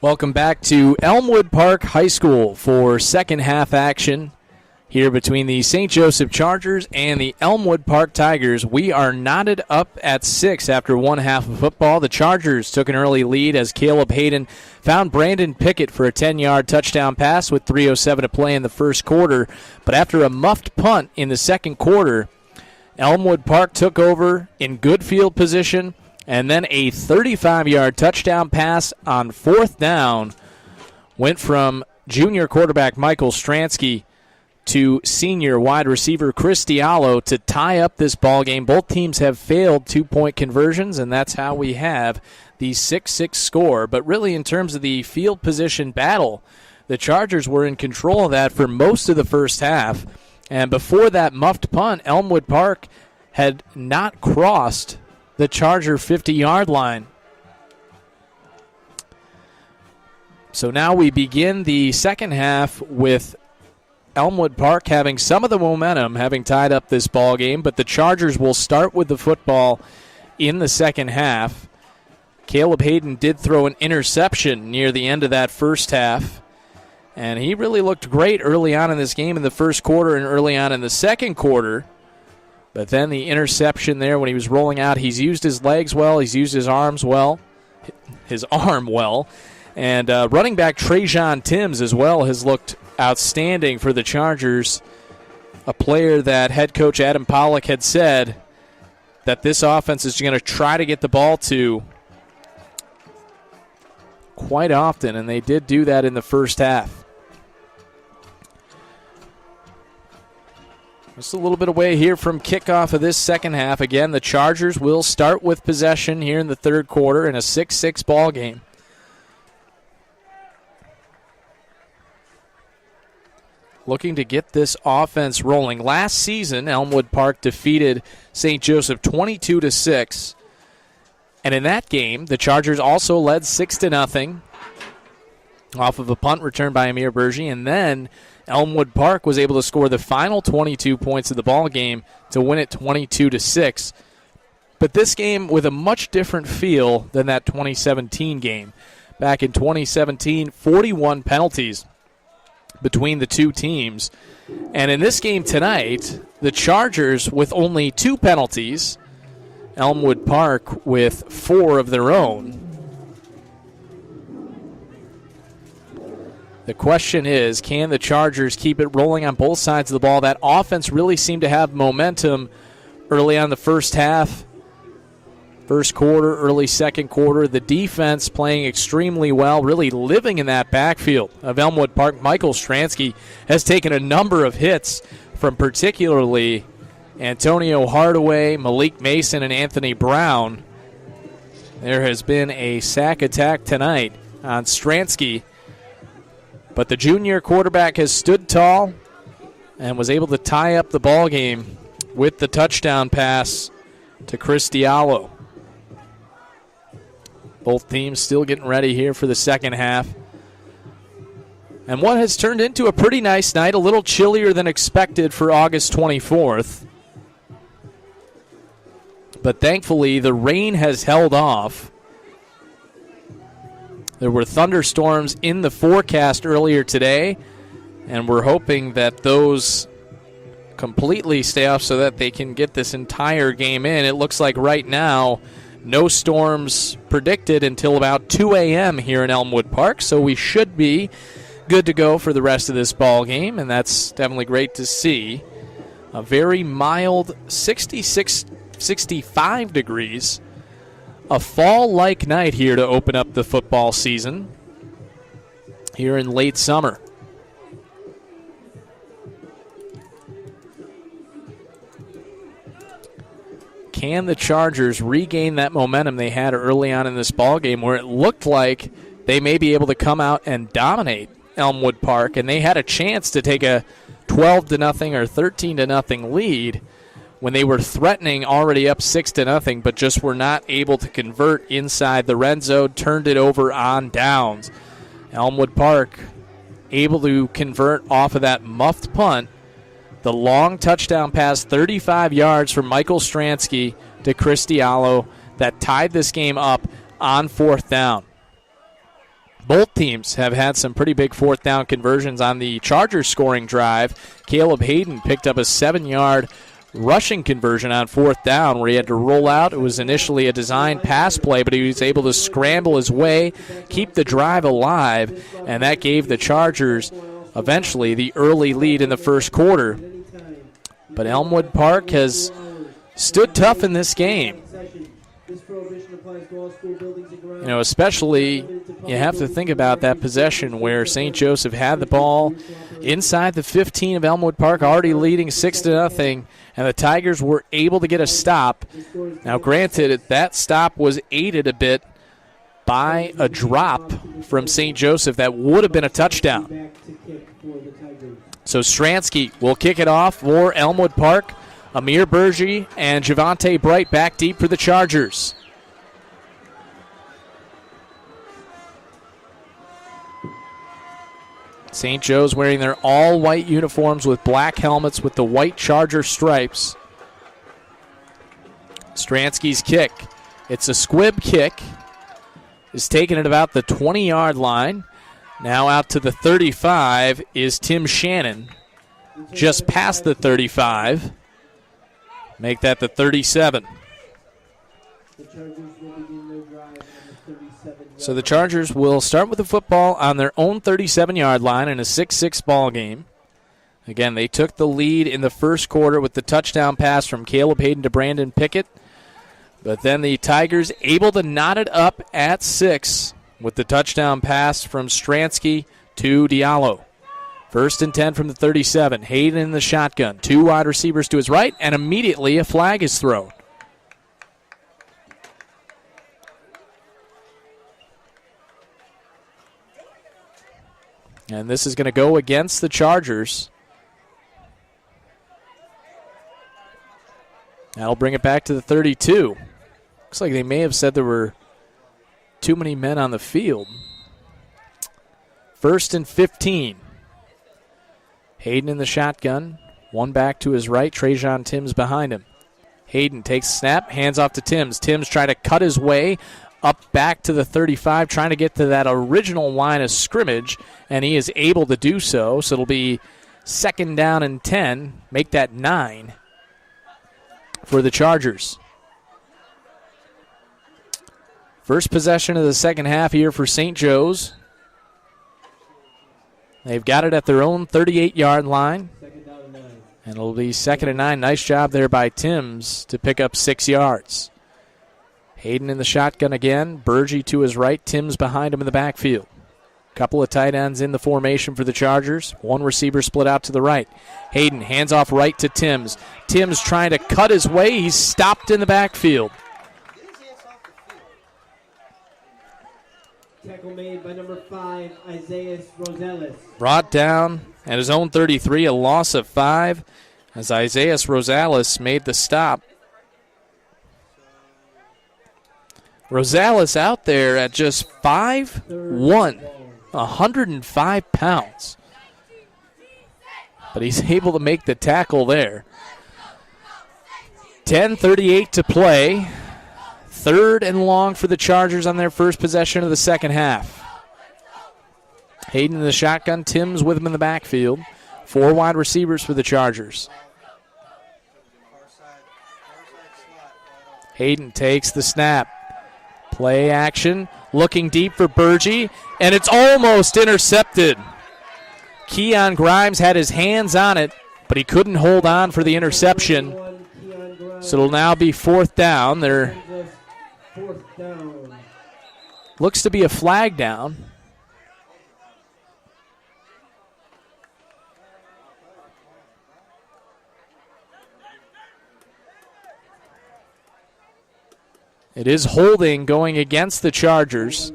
Welcome back to Elmwood Park High School for second half action here between the St. Joseph Chargers and the Elmwood Park Tigers. We are knotted up at 6 after one half of football. The Chargers took an early lead as Caleb Hayden found Brandon Pickett for a 10-yard touchdown pass with 3:07 to play in the first quarter. But after a muffed punt in the second quarter, Elmwood Park took over in good field position, and then a 35-yard touchdown pass on fourth down went from junior quarterback Michael Stransky to senior wide receiver Chris Diallo to tie up this ball game. Both teams have failed two-point conversions, and that's how we have the 6-6 score. But really, in terms of the field position battle, the Chargers were in control of that for most of the first half. And before that muffed punt, Elmwood Park had not crossed the Charger 50-yard line. So now we begin the second half with Elmwood Park having some of the momentum, having tied up this ball game, but the Chargers will start with the football in the second half. Caleb Hayden did throw an interception near the end of that first half, and he really looked great early on in this game in the first quarter and early on in the second quarter. But then the interception there when he was rolling out, he's used his legs well, he's used his arms well, his arm well. And running back Trajan Timms as well has looked outstanding for the Chargers, a player that head coach Adam Pollock had said that this offense is going to try to get the ball to quite often, and they did do that in the first half. Just a little bit away here from kickoff of this second half. Again, the Chargers will start with possession here in the third quarter in a 6-6 ball game. Looking to get this offense rolling. Last season, Elmwood Park defeated St. Joseph 22-6. And in that game, the Chargers also led 6-0 off of a punt return by Amir Bergie. And then Elmwood Park was able to score the final 22 points of the ball game to win it 22-6. But this game with a much different feel than that 2017 game. Back in 2017, 41 penalties between the two teams. And in this game tonight, the Chargers with only 2 penalties, Elmwood Park with 4 of their own. The question is, can the Chargers keep it rolling on both sides of the ball? That offense really seemed to have momentum early on the first half, first quarter, early second quarter. The defense playing extremely well, really living in that backfield of Elmwood Park. Michael Stransky has taken a number of hits from particularly Antonio Hardaway, Malik Mason, and Anthony Brown. There has been a sack attack tonight on Stransky, but the junior quarterback has stood tall and was able to tie up the ball game with the touchdown pass to Chris Diallo. Both teams still getting ready here for the second half. And what has turned into a pretty nice night, a little chillier than expected for August 24th. But thankfully, the rain has held off. There were thunderstorms in the forecast earlier today, and we're hoping that those completely stay off so that they can get this entire game in. It looks like right now, no storms predicted until about 2 a.m. here in Elmwood Park, so we should be good to go for the rest of this ball game, and that's definitely great to see. A very mild 65 degrees. A fall-like night here to open up the football season here in late summer. Can the Chargers regain that momentum they had early on in this ballgame where it looked like they may be able to come out and dominate Elmwood Park, and they had a chance to take a 12-0 or 13-0 lead when they were threatening already up 6-0, but just were not able to convert inside the red zone, turned it over on downs. Elmwood Park able to convert off of that muffed punt. The long touchdown pass, 35 yards from Michael Stransky to Chris Diallo, that tied this game up on fourth down. Both teams have had some pretty big fourth down conversions on the Chargers scoring drive. Caleb Hayden picked up a 7-yard rushing conversion on fourth down where he had to roll out. It was initially a designed pass play, but he was able to scramble his way, keep the drive alive, and that gave the Chargers eventually the early lead in the first quarter. But Elmwood Park has stood tough in this game. You know, especially you have to think about that possession where St. Joseph had the ball inside the 15 of Elmwood Park, already leading 6-0, and the Tigers were able to get a stop. Now, granted, that stop was aided a bit by a drop from St. Joseph that would have been a touchdown. So Stransky will kick it off for Elmwood Park. Amir Bergie and Javante Bright back deep for the Chargers. St. Joe's wearing their all-white uniforms with black helmets with the white Charger stripes. Stransky's kick. It's a squib kick. Is taken at about the 20-yard line. Now out to the 35 is Tim Shannon. Just past the 35. Make that the 37. So the Chargers will start with the football on their own 37-yard line in a 6-6 ball game. Again, they took the lead in the first quarter with the touchdown pass from Caleb Hayden to Brandon Pickett. But then the Tigers able to knot it up at 6 with the touchdown pass from Stransky to Diallo. 1st and 10 from the 37. Hayden in the shotgun. 2 wide receivers to his right, and immediately a flag is thrown. And this is going to go against the Chargers. That'll bring it back to the 32. Looks like they may have said there were too many men on the field. 1st and 15. Hayden in the shotgun. 1 back to his right. Trajan Timms behind him. Hayden takes a snap, hands off to Timms. Timms trying to cut his way up back to the 35, trying to get to that original line of scrimmage, and he is able to do so. So it'll be 2nd down and 10. Make that 9 for the Chargers. First possession of the second half here for St. Joe's. They've got it at their own 38-yard line. And it'll be 2nd and 9. Nice job there by Timms to pick up 6 yards. Hayden in the shotgun again. Bergie to his right. Timms behind him in the backfield. Couple of tight ends in the formation for the Chargers. 1 receiver split out to the right. Hayden hands off right to Timms. Timms trying to cut his way. He's stopped in the backfield. Tackle made by number 5, Isaiah Rosales. Brought down at his own 33, a loss of 5 as Isaiah Rosales made the stop. Rosales out there at just 5'1", 105 pounds. But he's able to make the tackle there. 10:38 to play. 3rd and long for the Chargers on their first possession of the second half. Hayden in the shotgun, Timms with him in the backfield. 4 wide receivers for the Chargers. Hayden takes the snap. Play action, looking deep for Bergie, and it's almost intercepted. Keon Grimes had his hands on it, but he couldn't hold on for the interception. So it'll now be 4th down. Looks to be a flag down. It is holding going against the Chargers.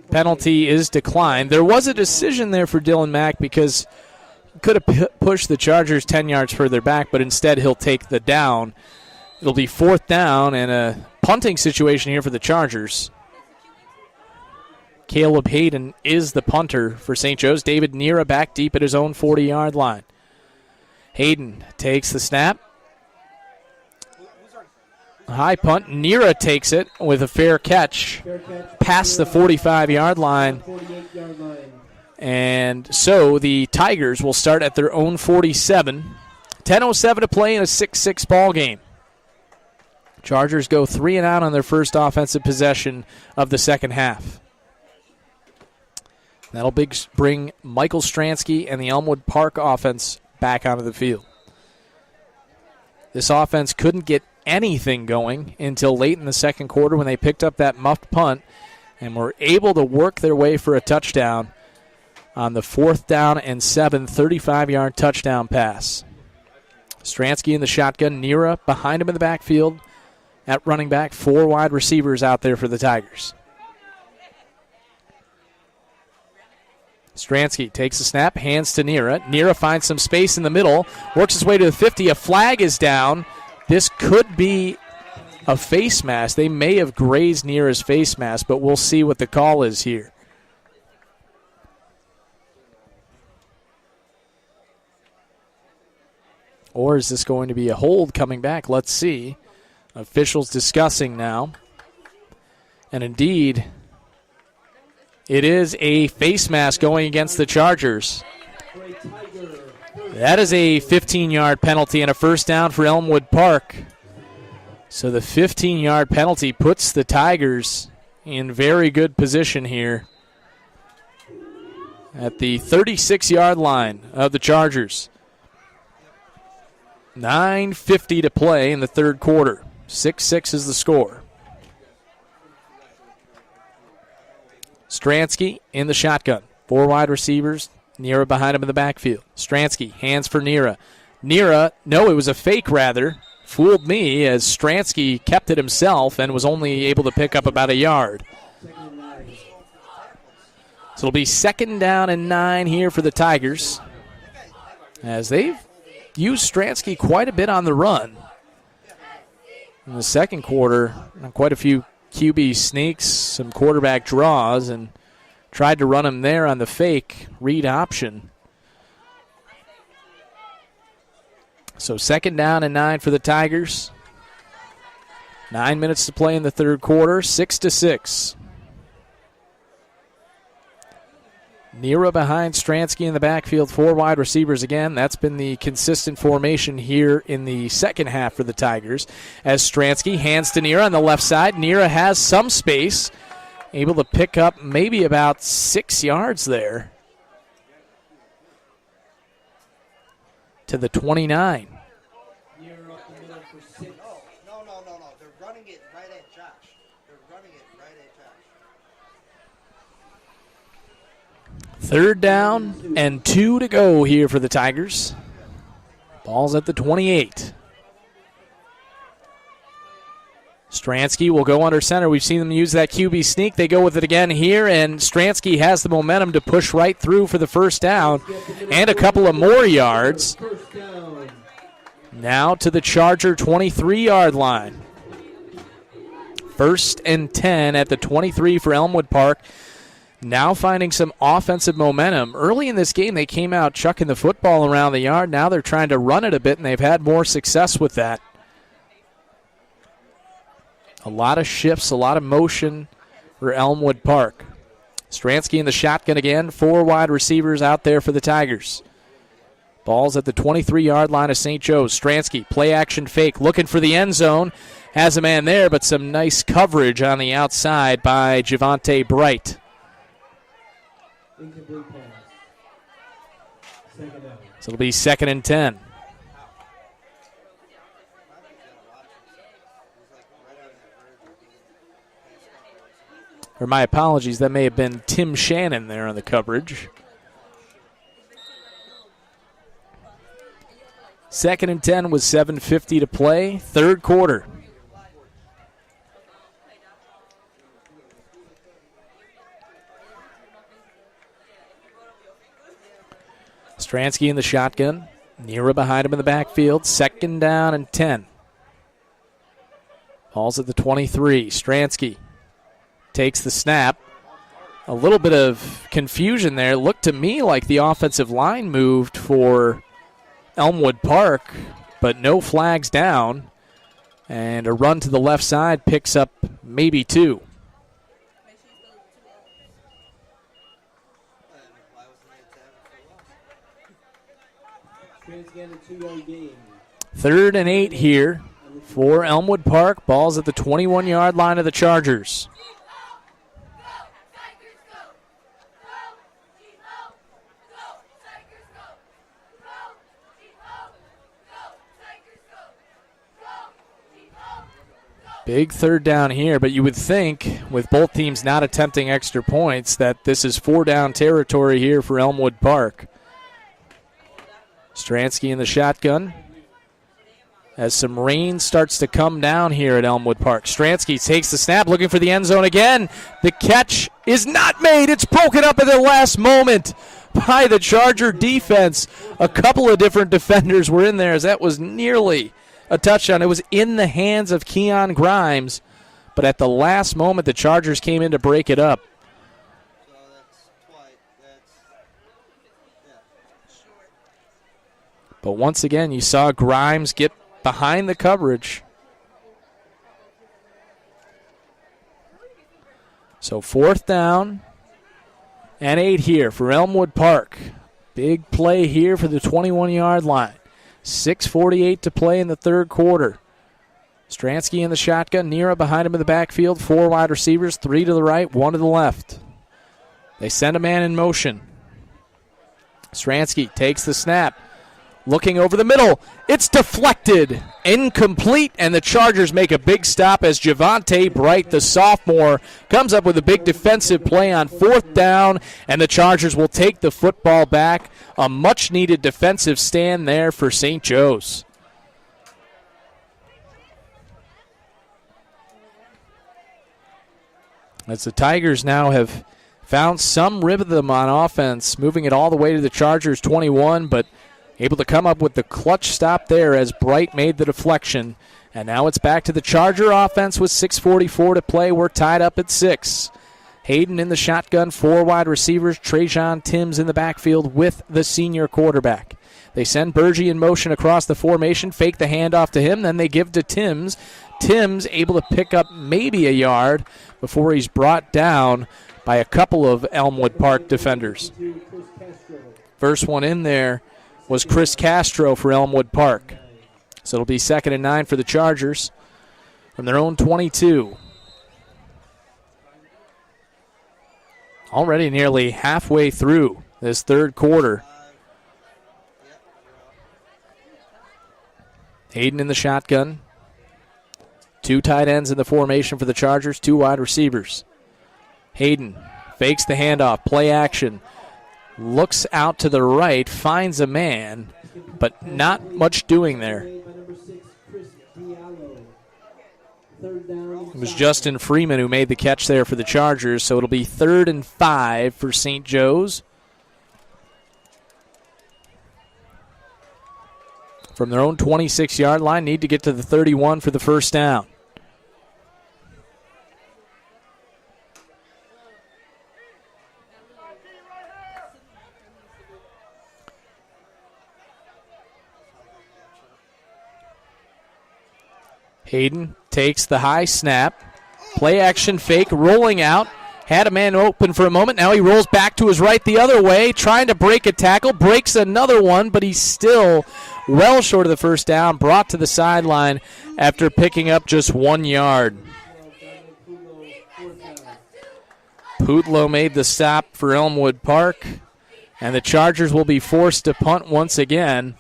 Penalty is declined. There was a decision there for Dylan Mack because he could have pushed the Chargers 10 yards further back, but instead he'll take the down. It'll be 4th down and a punting situation here for the Chargers. Caleb Hayden is the punter for St. Joe's. David Nera back deep at his own 40-yard line. Hayden takes the snap. High punt. Nera takes it with a fair catch past the 45-yard line. And so the Tigers will start at their own 47. 10:07 to play in a 6-6 ball game. Chargers go 3 and out on their first offensive possession of the second half. That'll bring Michael Stransky and the Elmwood Park offense back onto the field. This offense couldn't get anything going until late in the second quarter when they picked up that muffed punt and were able to work their way for a touchdown on the 4th down and 7 35-yard touchdown pass. Stransky in the shotgun, Nera behind him in the backfield at running back, 4 wide receivers out there for the Tigers. Stransky takes the snap, hands to Nera. Nera finds some space in the middle, works his way to the 50. A flag is down. This could be a face mask. They may have grazed Nera's face mask, but we'll see what the call is here. Or is this going to be a hold coming back? Let's see. Officials discussing now. And indeed, it is a face mask going against the Chargers. That is a 15-yard penalty and a first down for Elmwood Park. So the 15-yard penalty puts the Tigers in very good position here at the 36-yard line of the Chargers. 9:50 to play in the third quarter. 6-6 is the score. Stransky in the shotgun. 4 wide receivers. Nera behind him in the backfield. Stransky, hands for Nera. Nera, no, it was a fake rather. Fooled me as Stransky kept it himself and was only able to pick up about a yard. So it'll be 2nd down and 9 here for the Tigers, as they've used Stransky quite a bit on the run. In the second quarter, quite a few QB sneaks, some quarterback draws, and tried to run him there on the fake read option. So 2nd down and 9 for the Tigers. 9 minutes to play in the third quarter, 6-6. Nera behind Stransky in the backfield, 4 wide receivers again. That's been the consistent formation here in the second half for the Tigers. As Stransky hands to Nera on the left side. Nera has some space, able to pick up maybe about 6 yards there to the 29. No. They're running it right at Josh. Third down and 2 to go here for the Tigers. Ball's at the 28. Stransky will go under center. We've seen them use that QB sneak. They go with it again here, and Stransky has the momentum to push right through for the first down and a couple of more yards. Now to the Charger 23-yard line. 1st and 10 at the 23 for Elmwood Park. Now finding some offensive momentum. Early in this game, they came out chucking the football around the yard. Now they're trying to run it a bit, and they've had more success with that. A lot of shifts, a lot of motion for Elmwood Park. Stransky in the shotgun again. 4 wide receivers out there for the Tigers. Ball's at the 23-yard line of St. Joe's. Stransky, play action fake, looking for the end zone. Has a man there, but some nice coverage on the outside by Javante Bright. So it'll be 2nd and 10. Or my apologies, that may have been Tim Shannon there on the coverage. 2nd and 10 with 7:50 to play. Third quarter. Stransky in the shotgun. Nera behind him in the backfield. 2nd down and 10. Ball's at the 23. Stransky takes the snap. a little bit of confusion there. It looked to me like the offensive line moved for Elmwood Park, but no flags down. And a run to the left side picks up maybe 2. Third and 8 here for Elmwood Park. Ball's at the 21-yard line of the Chargers. Big third down here, but you would think, with both teams not attempting extra points, that this is 4-down territory here for Elmwood Park. Stransky in the shotgun as some rain starts to come down here at Elmwood Park. Stransky takes the snap, looking for the end zone again. The catch is not made. It's broken up at the last moment by the Charger defense. A couple of different defenders were in there as that was nearly a touchdown. It was in the hands of Keon Grimes, but at the last moment the Chargers came in to break it up. But once again, you saw Grimes get behind the coverage. So 4th down and 8 here for Elmwood Park. Big play here for the 21-yard line. 6:48 to play in the third quarter. Stransky in the shotgun, Nira behind him in the backfield. 4 wide receivers, 3 to the right, 1 to the left. They send a man in motion. Stransky takes the snap. Looking over the middle. It's deflected. Incomplete, and the Chargers make a big stop as Javante Bright, the sophomore, comes up with a big defensive play on 4th down, and the Chargers will take the football back. A much-needed defensive stand there for St. Joe's. As the Tigers now have found some rhythm on offense, moving it all the way to the Chargers' 21, but able to come up with the clutch stop there as Bright made the deflection. And now it's back to the Charger offense with 6:44 to play. We're tied up at 6. Hayden in the shotgun, 4 wide receivers. Trajan Timms in the backfield with the senior quarterback. They send Bergie in motion across the formation, fake the handoff to him, then they give to Timms. Timms able to pick up maybe a yard before he's brought down by a couple of Elmwood Park defenders. First one in there was Chris Castro for Elmwood Park. So it'll be 2nd and 9 for the Chargers from their own 22. Already nearly halfway through this third quarter. Hayden in the shotgun. 2 tight ends in the formation for the Chargers, 2 wide receivers. Hayden fakes the handoff, play action. Looks out to the right, finds a man, but not much doing there. It was Justin Freeman who made the catch there for the Chargers, so it'll be 3rd and 5 for St. Joe's. From their own 26-yard line, need to get to the 31 for the first down. Hayden takes the high snap. Play action fake, rolling out. Had a man open for a moment. Now he rolls back to his right the other way, trying to break a tackle. Breaks another one, but he's still well short of the first down. Brought to the sideline after picking up just 1 yard. Pudlo made the stop for Elmwood Park, and the Chargers will be forced to punt once again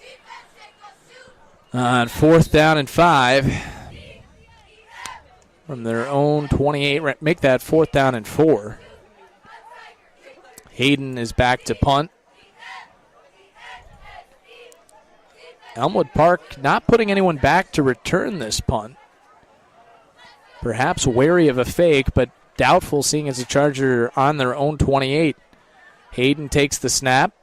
on 4th down and 5. From their own 28, make that 4th down and 4. Hayden is back to punt. Elmwood Park not putting anyone back to return this punt. Perhaps wary of a fake, but doubtful seeing as a Charger on their own 28. Hayden takes the snap,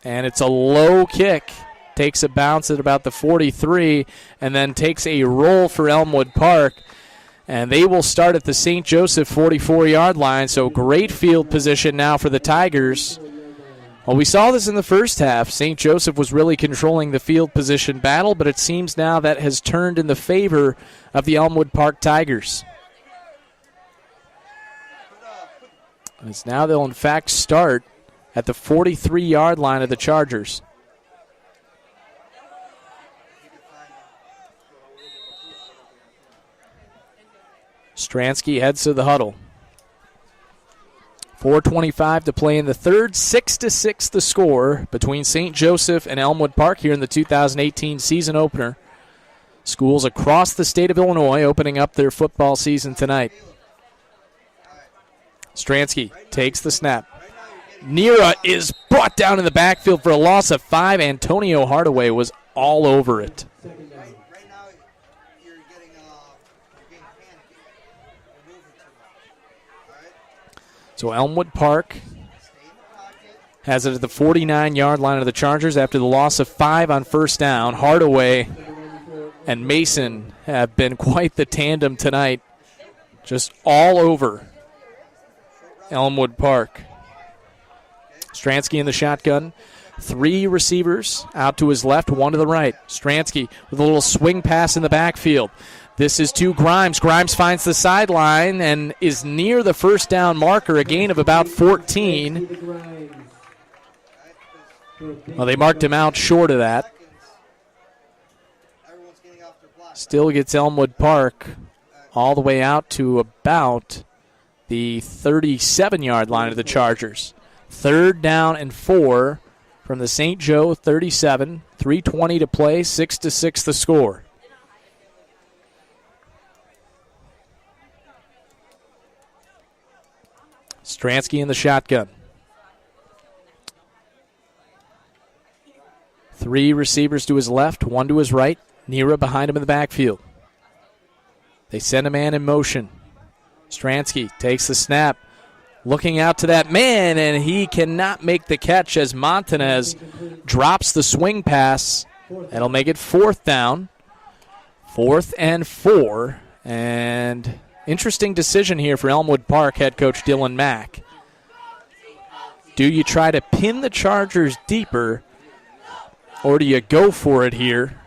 and it's a low kick. Takes a bounce at about the 43, and then takes a roll for Elmwood Park And they will start at the St. Joseph 44-yard line, so great field position now for the Tigers. Well, we saw this in the first half. St. Joseph was really controlling the field position battle, but it seems now that has turned in the favor of the Elmwood Park Tigers. As now they'll, in fact, start at the 43-yard line of the Chargers. Stransky heads to the huddle. 4:25 to play in the third. 6-6 the score between St. Joseph and Elmwood Park here in the 2018 season opener. Schools across the state of Illinois opening up their football season tonight. Stransky takes the snap. Nira is brought down in the backfield for a loss of 5. Antonio Hardaway was all over it. So Elmwood Park has it at the 49-yard line of the Chargers after the loss of 5 on first down. Hardaway and Mason have been quite the tandem tonight, just all over Elmwood Park. Stransky in the shotgun. 3 receivers out to his left, 1 to the right. Stransky with a little swing pass in the backfield. This is to Grimes. Grimes finds the sideline and is near the first down marker, a gain of about 14. Well, they marked him out short of that. Still gets Elmwood Park all the way out to about the 37-yard line of the Chargers. 3rd down and 4 from the St. Joe 37. 3:20 to play, 6-6 the score. Stransky in the shotgun. 3 receivers to his left, 1 to his right. Nira behind him in the backfield. They send a man in motion. Stransky takes the snap. Looking out to that man, and he cannot make the catch as Montanez drops the swing pass. That'll make it 4th down. 4th and 4. And interesting decision here for Elmwood Park head coach Dylan Mack. Do you try to pin the Chargers deeper, or do you go for it here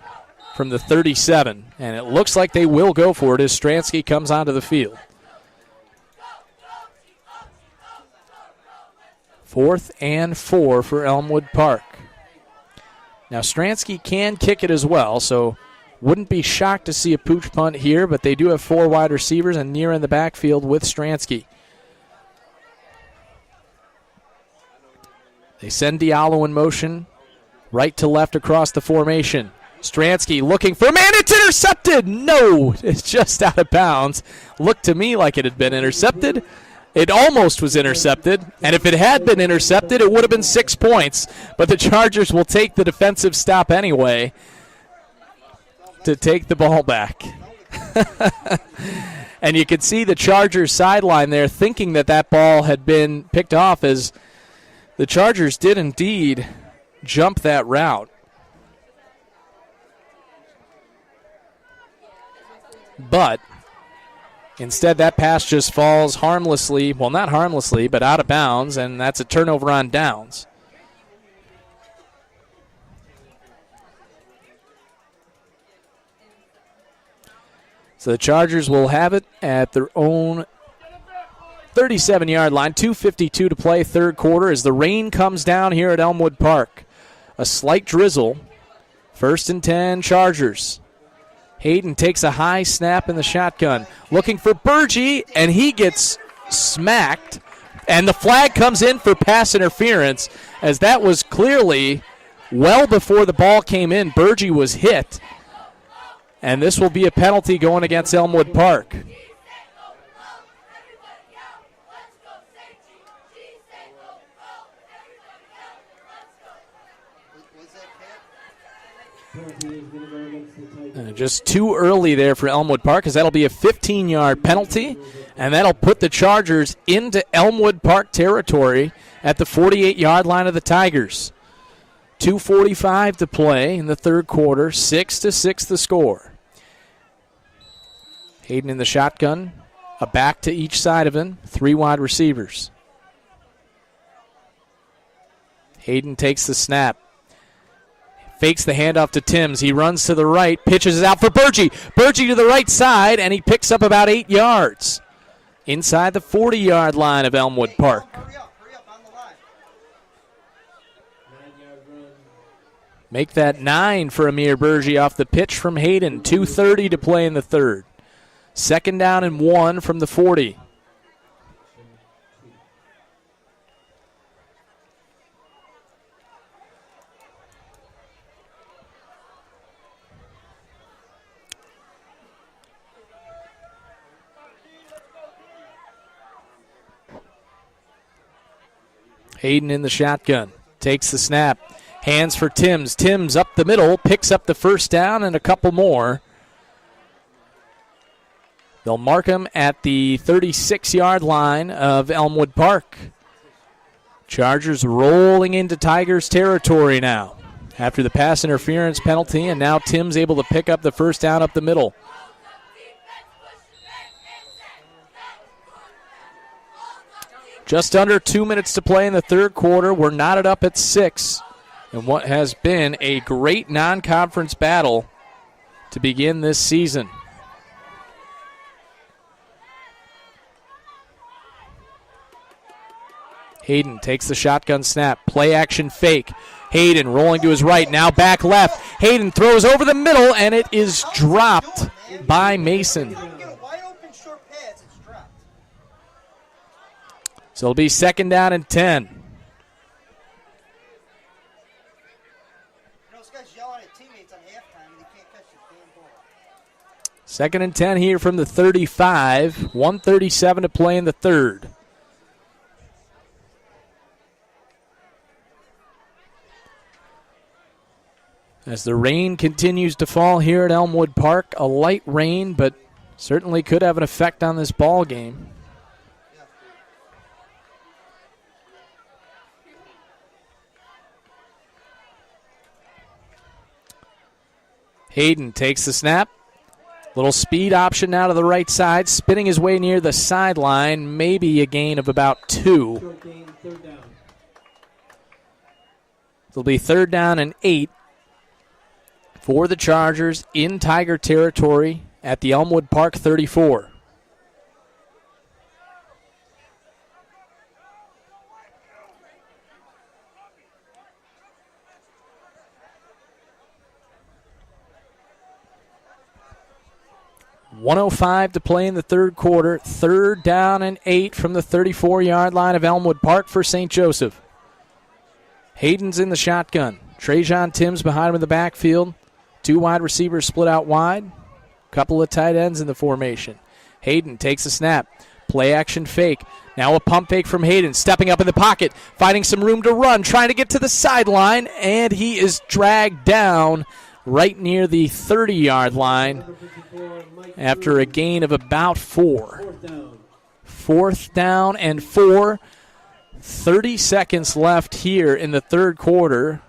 from the 37? And it looks like they will go for it as Stransky comes onto the field. 4th and 4 for Elmwood Park. Now Stransky can kick it as well, so wouldn't be shocked to see a pooch punt here, but they do have 4 wide receivers and Nira in the backfield with Stransky. They send Diallo in motion, right to left across the formation. Stransky looking for a man. It's intercepted. No, it's just out of bounds. Looked to me like it had been intercepted. It almost was intercepted, and if it had been intercepted, it would have been 6 points. But the Chargers will take the defensive stop anyway to take the ball back. And you could see the Chargers sideline there thinking that that ball had been picked off, as the Chargers did indeed jump that route. But instead, that pass just falls harmlessly, well, not harmlessly, but out of bounds, and that's a turnover on downs. So the Chargers will have it at their own 37-yard line. 2:52 to play, 3rd quarter, as the rain comes down here at Elmwood Park. A slight drizzle. 1st and 10, Chargers. Hayden takes a high snap in the shotgun. Looking for Burgee, and he gets smacked. And the flag comes in for pass interference, as that was clearly well before the ball came in. Burgee was hit. And this will be a penalty going against Elmwood Park. Just too early there for Elmwood Park, as that'll be a 15-yard penalty, and that'll put the Chargers into Elmwood Park territory at the 48-yard line of the Tigers. 2:45 to play in the 3rd quarter, 6-6 the score. Hayden in the shotgun. A back to each side of him. 3 wide receivers. Hayden takes the snap. Fakes the handoff to Timms. He runs to the right. Pitches it out for Burgee. Burgee to the right side, and he picks up about 8 yards. Inside the 40-yard line of Elmwood Park. Hurry up on the line. 9-yard run. Make that 9 for Amir Burgee off the pitch from Hayden. 2:30 to play in the third. 2nd down and 1 from the 40. Hayden in the shotgun. Takes the snap. Hands for Timms. Timms up the middle. Picks up the first down and a couple more. They'll mark him at the 36-yard line of Elmwood Park. Chargers rolling into Tigers territory now after the pass interference penalty, and now Timms able to pick up the first down up the middle. Just under 2 minutes to play in the third quarter. We're knotted up at 6 in what has been a great non-conference battle to begin this season. Hayden takes the shotgun snap. Play action fake. Hayden rolling to his right. Now back left. Hayden throws over the middle, and it is dropped by Mason. Get a wide open short pass, it's dropped. So it'll be 2nd down and 10. You know, this guy's yelling at teammates on halftime and he can't catch the damn ball. 2nd and 10 here from the 35. 1:37 to play in the third. As the rain continues to fall here at Elmwood Park, a light rain, but certainly could have an effect on this ball game. Hayden takes the snap. Little speed option now to the right side, spinning his way near the sideline, maybe a gain of about 2. Short gain, 3rd down. It'll be 3rd down and 8 for the Chargers in Tiger territory at the Elmwood Park 34. .105 to play in the third quarter. 3rd down and 8 from the 34-yard line of Elmwood Park for St. Joseph. Hayden's in the shotgun. Trajan Timms behind him in the backfield. 2 wide receivers split out wide. Couple of tight ends in the formation. Hayden takes a snap. Play action fake. Now a pump fake from Hayden. Stepping up in the pocket. Finding some room to run. Trying to get to the sideline. And he is dragged down right near the 30-yard line after a gain of about 4. 4th down and 4. 30 seconds left here in the third quarter.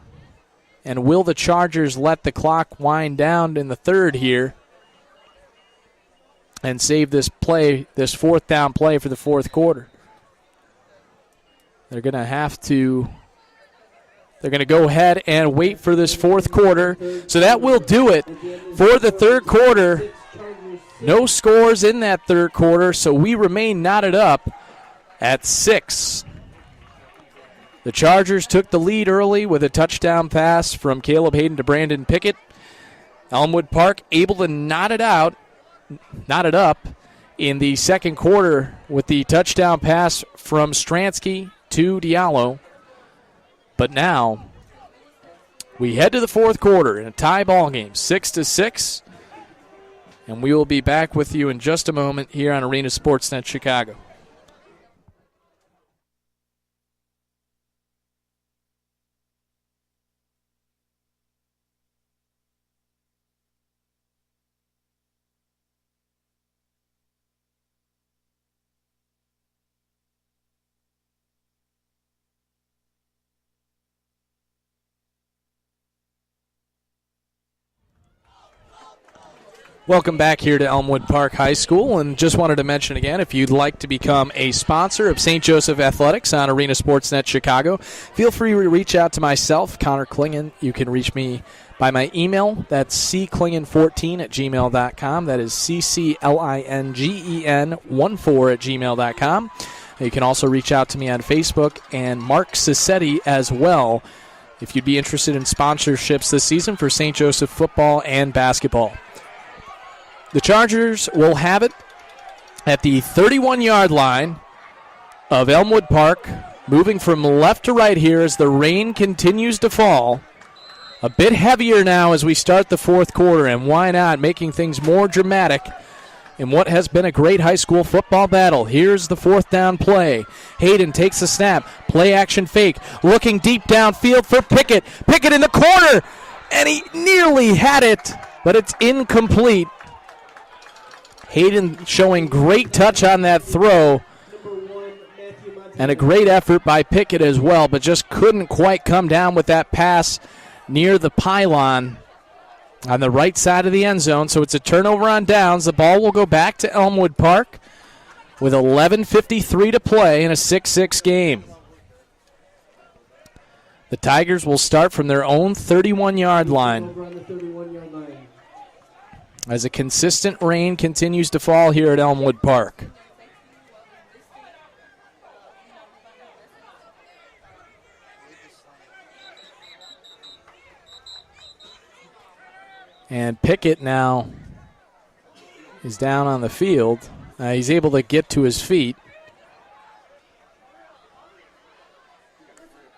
And will the Chargers let the clock wind down in the third here and save this play, this 4th down play for the fourth quarter? They're going to go ahead and wait for this fourth quarter. So that will do it for the third quarter. No scores in that third quarter, so we remain knotted up at 6. The Chargers took the lead early with a touchdown pass from Caleb Hayden to Brandon Pickett. Elmwood Park able to knot it up in the second quarter with the touchdown pass from Stransky to Diallo. But now we head to the fourth quarter in a tie ball game, 6-6. And we will be back with you in just a moment here on Arena Sportsnet Chicago. Welcome back here to Elmwood Park High School, and just wanted to mention again, if you'd like to become a sponsor of St. Joseph Athletics on Arena Sportsnet Chicago, feel free to reach out to myself, Connor Klingen. You can reach me by my email. That's cklingen14@gmail.com. That is CCLINGEN14@gmail.com. You can also reach out to me on Facebook and Mark Cisetti as well if you'd be interested in sponsorships this season for St. Joseph football and basketball. The Chargers will have it at the 31-yard line of Elmwood Park, moving from left to right here as the rain continues to fall. A bit heavier now as we start the fourth quarter, and why not, making things more dramatic in what has been a great high school football battle. Here's the fourth down play. Hayden takes the snap, play action fake, looking deep downfield for Pickett. Pickett in the corner, and he nearly had it, but it's incomplete. Hayden showing great touch on that throw, and a great effort by Pickett as well, but just couldn't quite come down with that pass near the pylon on the right side of the end zone. So it's a turnover on downs. The ball will go back to Elmwood Park with 11:53 to play in a 6-6 game. The Tigers will start from their own 31-yard line as a consistent rain continues to fall here at Elmwood Park. And Pickett now is down on the field. He's able to get to his feet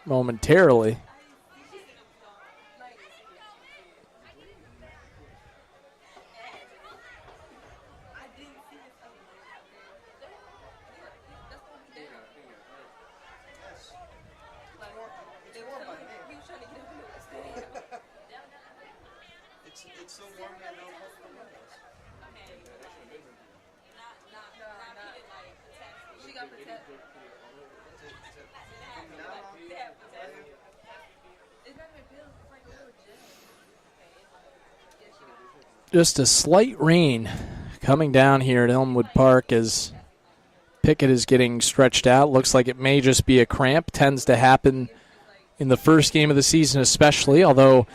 momentarily. Just a slight rain coming down here at Elmwood Park as Pickett is getting stretched out. Looks like it may just be a cramp. Tends to happen in the first game of the season especially, although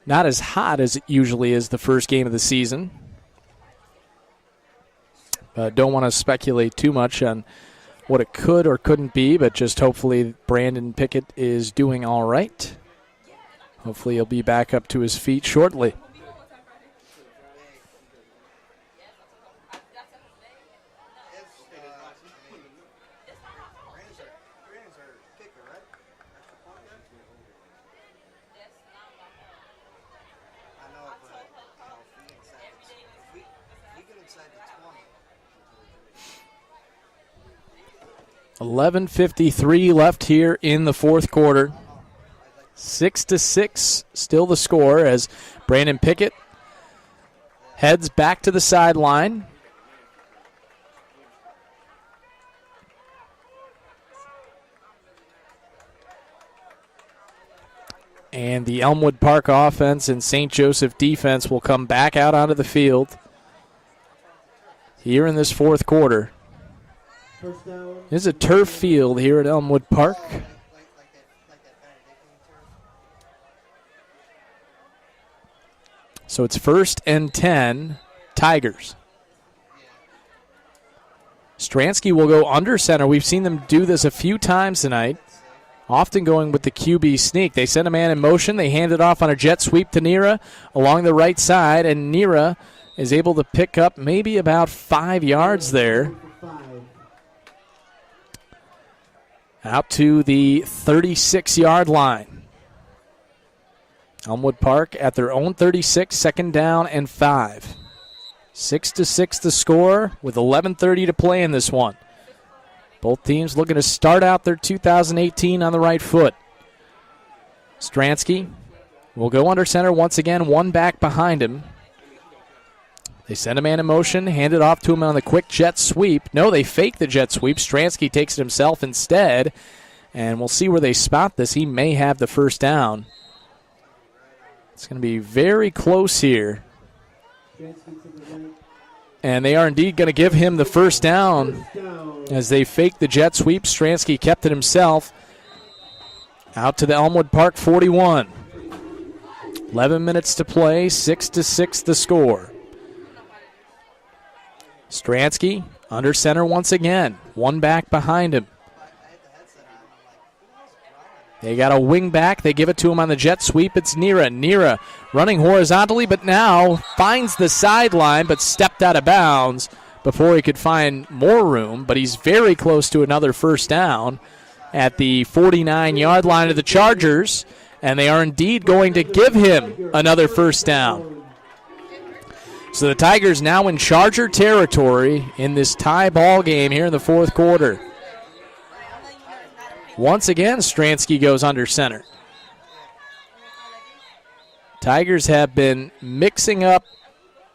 not as hot as it usually is the first game of the season. Don't want to speculate too much on what it could or couldn't be, but just hopefully Brandon Pickett is doing all right. Hopefully he'll be back up to his feet shortly. .11:53 left here in the fourth quarter. 6-6 still the score as Brandon Pickett heads back to the sideline. And the Elmwood Park offense and St. Joseph defense will come back out onto the field here in this fourth quarter. It's a turf field here at Elmwood Park. So it's 1st and 10, Tigers. Stransky will go under center. We've seen them do this a few times tonight, often going with the QB sneak. They send a man in motion. They hand it off on a jet sweep to Nira along the right side, and Nira is able to pick up maybe about 5 yards there. Out to the 36-yard line. Elmwood Park at their own 36, 2nd down and 5. 6-6 the score with 11:30 to play in this one. Both teams looking to start out their 2018 on the right foot. Stransky will go under center once again, one back behind him. They send a man in motion, hand it off to him on the quick jet sweep. No, they fake the jet sweep. Stransky takes it himself instead, and we'll see where they spot this. He may have the first down. It's going to be very close here. And they are indeed going to give him the first down as they fake the jet sweep. Stransky kept it himself. Out to the Elmwood Park 41. 11 minutes to play, 6-6 the score. Stransky under center once again. One back behind him. They got a wing back. They give it to him on the jet sweep. It's Nira. Nira running horizontally, but now finds the sideline, but stepped out of bounds before he could find more room. But he's very close to another first down at the 49-yard line of the Chargers, and they are indeed going to give him another first down. So the Tigers now in Charger territory in this tie ball game here in the fourth quarter. Once again, Stransky goes under center. Tigers have been mixing up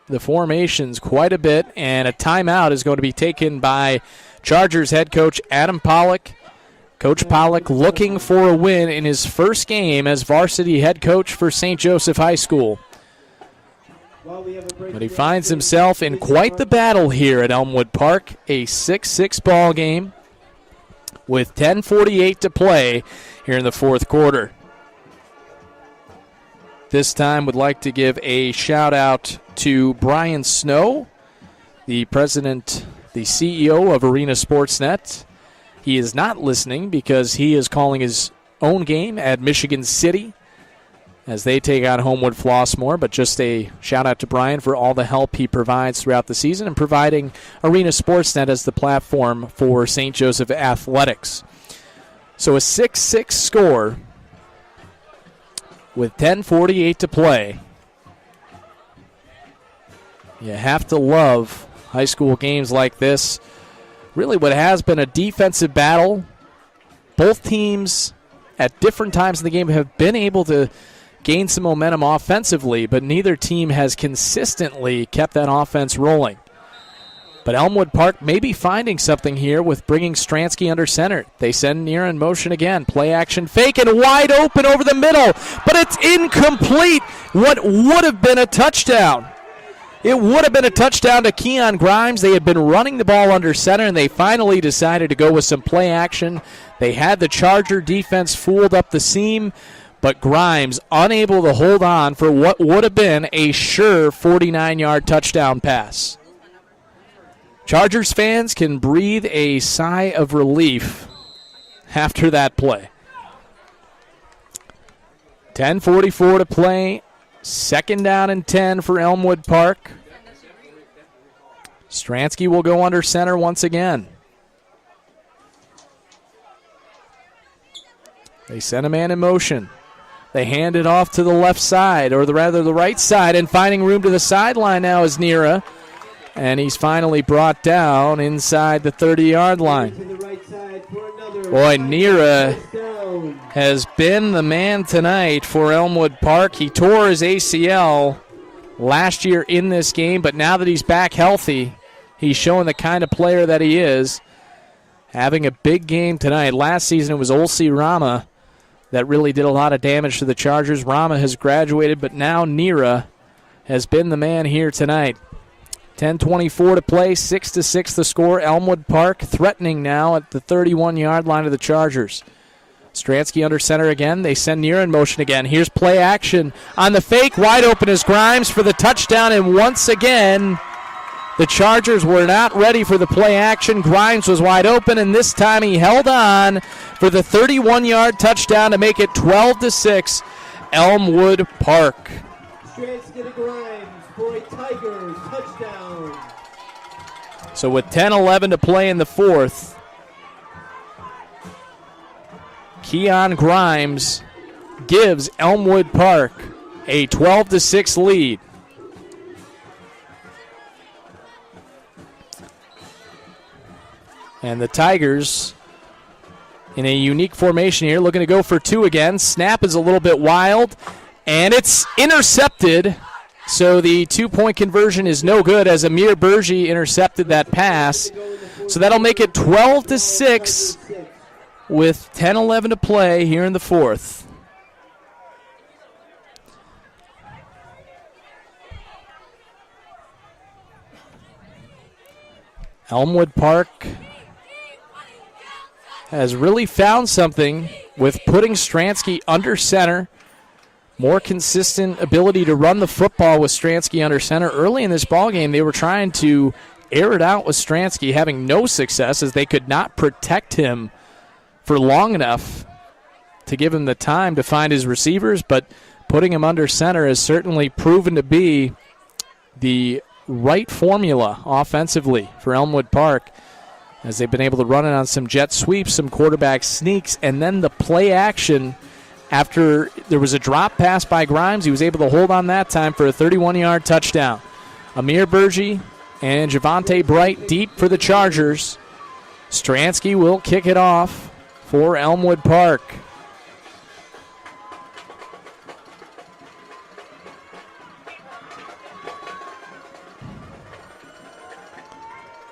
the formations quite a bit, and a timeout is going to be taken by Chargers head coach Adam Pollock. Coach Pollock looking for a win in his first game as varsity head coach for St. Joseph High School. But he finds himself in quite the battle here at Elmwood Park, a 6-6 ball game with 10:48 to play here in the fourth quarter. This time would like to give a shout out to Brian Snow, the president, the CEO of Arena Sportsnet. He is not listening because he is calling his own game at Michigan City as they take on Homewood Flossmoor. But just a shout out to Brian for all the help he provides throughout the season and providing Arena Sportsnet as the platform for St. Joseph athletics. So a 6-6 score with 10:48 to play. You have to love high school games like this. Really what has been a defensive battle. Both teams at different times in the game have been able to gain some momentum offensively, but neither team has consistently kept that offense rolling. But Elmwood Park may be finding something here with bringing Stransky under center. They send Nira in motion again. Play action fake and wide open over the middle, but it's incomplete. What would have been a touchdown. It would have been a touchdown to Keon Grimes. They had been running the ball under center, and they finally decided to go with some play action. They had the Charger defense fooled up the seam, but Grimes unable to hold on for what would have been a sure 49-yard touchdown pass. Chargers fans can breathe a sigh of relief after that play. 10:44 to play. Second down and 10 for Elmwood Park. Stransky will go under center once again. They send a man in motion. They hand it off to the left side, or rather the right side, and finding room to the sideline now is Nira. And he's finally brought down inside the 30-yard line. Boy, Nira has been the man tonight for Elmwood Park. He tore his ACL last year in this game, but now that he's back healthy, he's showing the kind of player that he is. Having a big game tonight. Last season it was Olsi Rama that really did a lot of damage to the Chargers. Rama has graduated, but now Nira has been the man here tonight. 10:24 to play, 6-6 the score. Elmwood Park threatening now at the 31-yard line of the Chargers. Stransky under center again. They send Nira in motion again. Here's play action on the fake. Wide open is Grimes for the touchdown, and once again, the Chargers were not ready for the play action. Grimes was wide open, and this time he held on for the 31-yard touchdown to make it 12-6, Elmwood Park. Stransky to Grimes for a Tigers touchdown. So with 10:11 to play in the fourth, Keon Grimes gives Elmwood Park a 12-6 lead. And the Tigers in a unique formation here, looking to go for two again. Snap is a little bit wild, and it's intercepted. So the two-point conversion is no good as Amir Bergi intercepted that pass. So that'll make it 12-6 with 10:11 to play here in the fourth. Elmwood Park has really found something with putting Stransky under center. More consistent ability to run the football with Stransky under center. Early in this ballgame, they were trying to air it out with Stransky, having no success as they could not protect him for long enough to give him the time to find his receivers, but putting him under center has certainly proven to be the right formula offensively for Elmwood Park, as they've been able to run it on some jet sweeps, some quarterback sneaks, and then the play action after there was a drop pass by Grimes. He was able to hold on that time for a 31-yard touchdown. Amir Burgi and Javante Bright deep for the Chargers. Stransky will kick it off for Elmwood Park.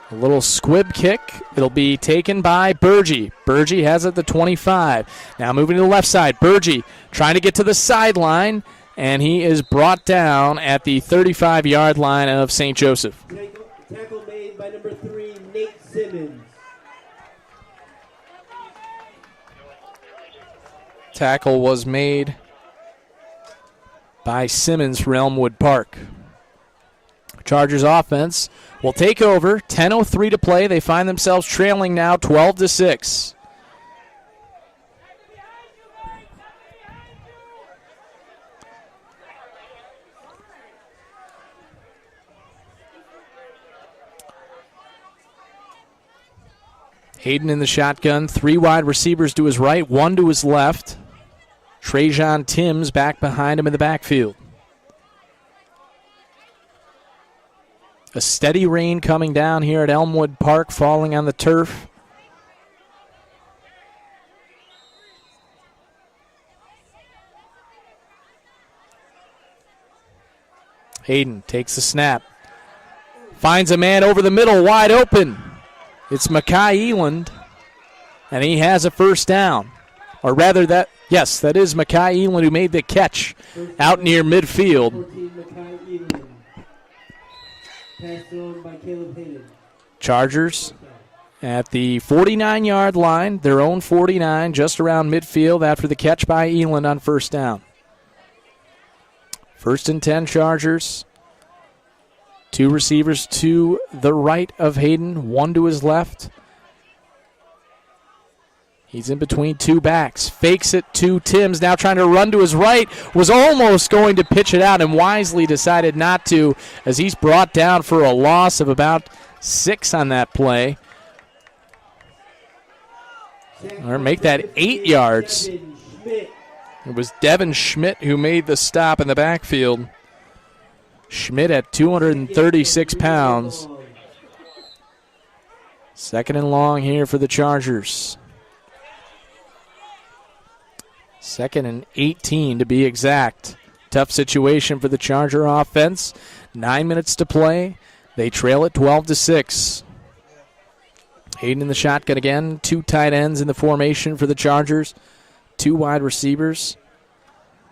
A little squib kick. It'll be taken by Burgi. Burgi has it at the 25. Now moving to the left side. Burgi trying to get to the sideline, and he is brought down at the 35-yard line of St. Joseph. Tackle made by number 3, Nate Simmons. Tackle was made by Simmons for Elmwood Park. Chargers offense will take over. 10:03 to play. They find themselves trailing now 12-6. Hayden in the shotgun. 3 wide receivers to his right, 1 to his left. Trajan Timms back behind him in the backfield. A steady rain coming down here at Elmwood Park, falling on the turf. Hayden takes the snap. Finds a man over the middle, wide open. It's Mackay Eland, and he has a first down. Or rather, that is Mackay Eland who made the catch out near midfield. 14, Mackay Eland. Passed on by Caleb Hayden. Chargers at the 49-yard line, their own 49, just around midfield after the catch by Eland on first down. 1st and 10 Chargers. 2 receivers to the right of Hayden, 1 to his left. He's in between 2 backs. Fakes it to Timms, now trying to run to his right. Was almost going to pitch it out and wisely decided not to, as he's brought down for a loss of about 6 on that play. Or make that 8 yards. It was Devin Schmidt who made the stop in the backfield. Schmidt at 236 pounds. 2nd and long here for the Chargers. 2nd and 18 to be exact. Tough situation for the Charger offense. 9 minutes to play. They trail it 12-6. Hayden in the shotgun again. 2 tight ends in the formation for the Chargers. 2 wide receivers.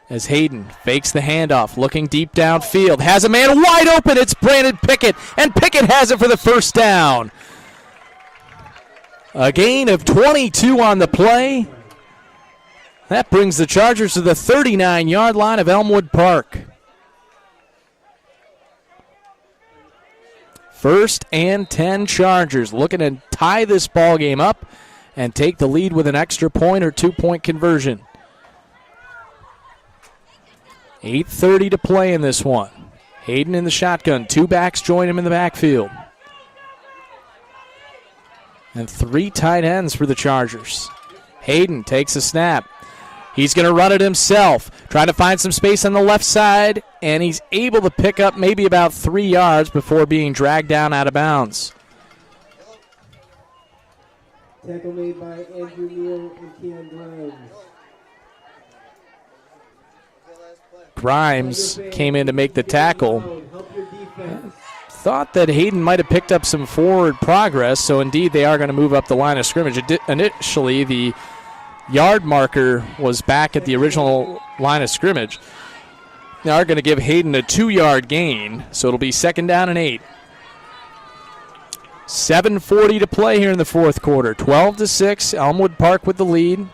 As Hayden fakes the handoff, looking deep downfield. Has a man wide open. It's Brandon Pickett. And Pickett has it for the first down. A gain of 22 on the play. That brings the Chargers to the 39-yard line of Elmwood Park. 1st and 10 Chargers looking to tie this ball game up and take the lead with an extra point or 2-point conversion. 8:30 to play in this one. Hayden in the shotgun. 2 backs join him in the backfield. And 3 tight ends for the Chargers. Hayden takes a snap. He's going to run it himself, trying to find some space on the left side, and he's able to pick up maybe about 3 yards before being dragged down out of bounds. Tackle made by Andrew Neal and Keon Grimes. Grimes came in to make the tackle. Thought that Hayden might have picked up some forward progress, so indeed they are going to move up the line of scrimmage. Initially, the yard marker was back at the original line of scrimmage. They are going to give Hayden a 2-yard gain, so it'll be 2nd down and 8. 7:40 to play here in the fourth quarter. 12-6, Elmwood Park with the lead.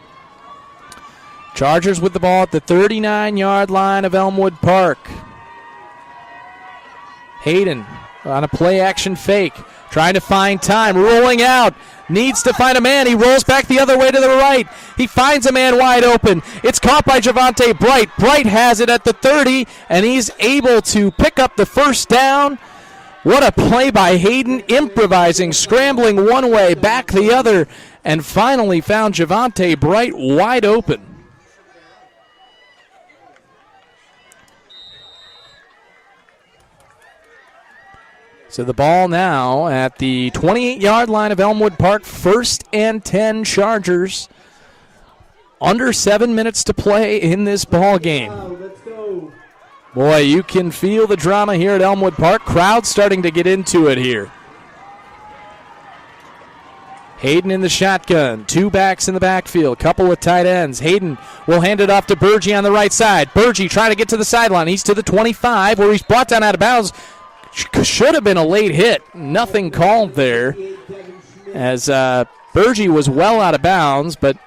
Chargers with the ball at the 39-yard line of Elmwood Park. Hayden on a play-action fake, trying to find time, rolling out, needs to find a man. He rolls back the other way to the right. He finds a man wide open. It's caught by Javante Bright. Bright has it at the 30, and he's able to pick up the first down. What a play by Hayden, improvising, scrambling one way, back the other, and finally found Javante Bright wide open. So the ball now at the 28-yard line of Elmwood Park. 1st and 10 Chargers. Under 7 minutes to play in this ball game. Boy, you can feel the drama here at Elmwood Park. Crowd starting to get into it here. Hayden in the shotgun. 2 backs in the backfield. Couple of tight ends. Hayden will hand it off to Burgee on the right side. Burgee trying to get to the sideline. He's to the 25 where he's brought down out of bounds. Should have been a late hit. Nothing called there as Burgee was well out of bounds, but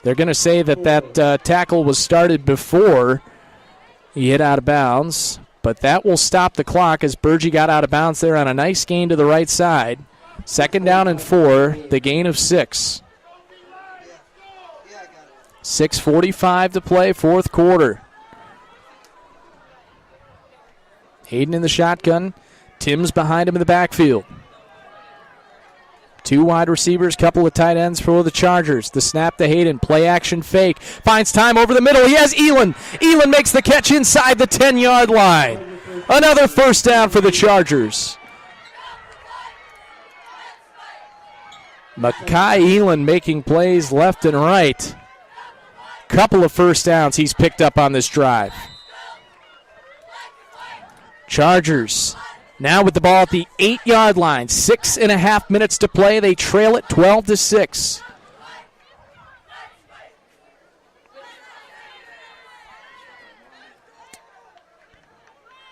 they're going to say that tackle was started before he hit out of bounds. But that will stop the clock as Burgee got out of bounds there on a nice gain to the right side. 2nd down and 4, the gain of 6. 6:45 to play, fourth quarter. Hayden in the shotgun. Tim's behind him in the backfield. 2 wide receivers, couple of tight ends for the Chargers. The snap to Hayden, play action fake. Finds time over the middle. He has Elin. Elin makes the catch inside the 10-yard line. Another first down for the Chargers. Makai Elin making plays left and right. Couple of first downs he's picked up on this drive. Chargers now with the ball at the 8-yard line. 6.5 minutes to play. They trail it 12-6.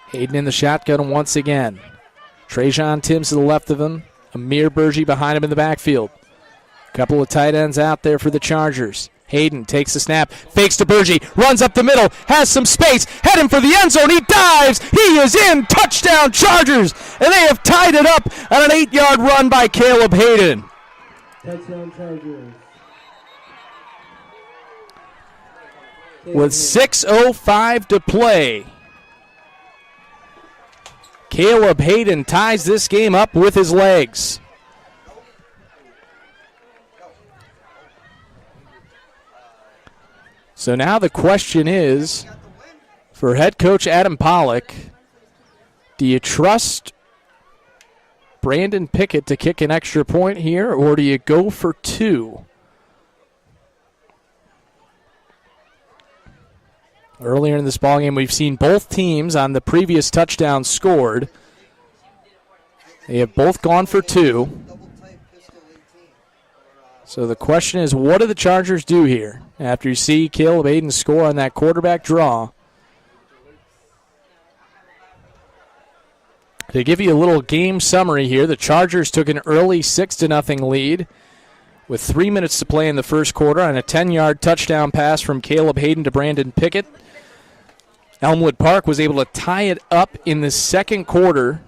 Hayden in the shotgun once again. Trajan Timms to the left of him. Amir Burgee behind him in the backfield. Couple of tight ends out there for the Chargers. Hayden takes the snap, fakes to Burgee, runs up the middle, has some space, heading for the end zone, he dives, he is in, touchdown Chargers, and they have tied it up on an 8-yard run by Caleb Hayden. Touchdown Chargers. With 6:05 to play, Caleb Hayden ties this game up with his legs. So now the question is, for head coach Adam Pollock, do you trust Brandon Pickett to kick an extra point here, or do you go for 2? Earlier in this ballgame, we've seen both teams on the previous touchdown scored. They have both gone for 2. So the question is, what do the Chargers do here after you see Caleb Hayden score on that quarterback draw? To give you a little game summary here, the Chargers took an early 6-0 lead with 3 minutes to play in the first quarter on a 10-yard touchdown pass from Caleb Hayden to Brandon Pickett. Elmwood Park was able to tie it up in the second quarter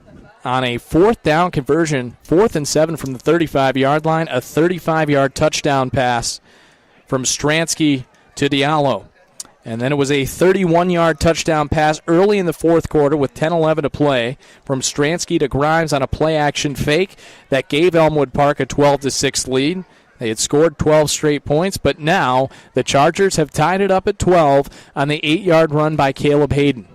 on a 4th down conversion, 4th and 7 from the 35-yard line, a 35-yard touchdown pass from Stransky to Diallo. And then it was a 31-yard touchdown pass early in the fourth quarter with 10:11 to play from Stransky to Grimes on a play-action fake that gave Elmwood Park a 12-6 lead. They had scored 12 straight points, but now the Chargers have tied it up at 12 on the 8-yard run by Caleb Hayden.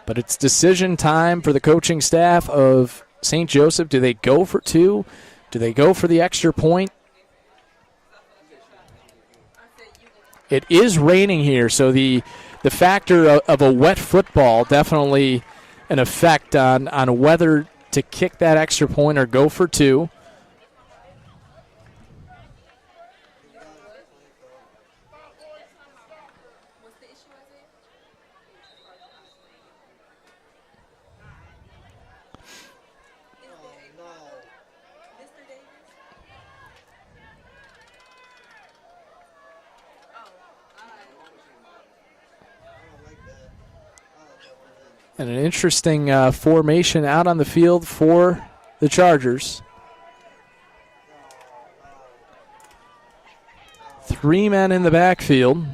But it's decision time for the coaching staff of St. Joseph. Do they go for 2? Do they go for the extra point? It is raining here, so the factor of a wet football definitely an effect on whether to kick that extra point or go for 2. And an interesting formation out on the field for the Chargers. 3 men in the backfield.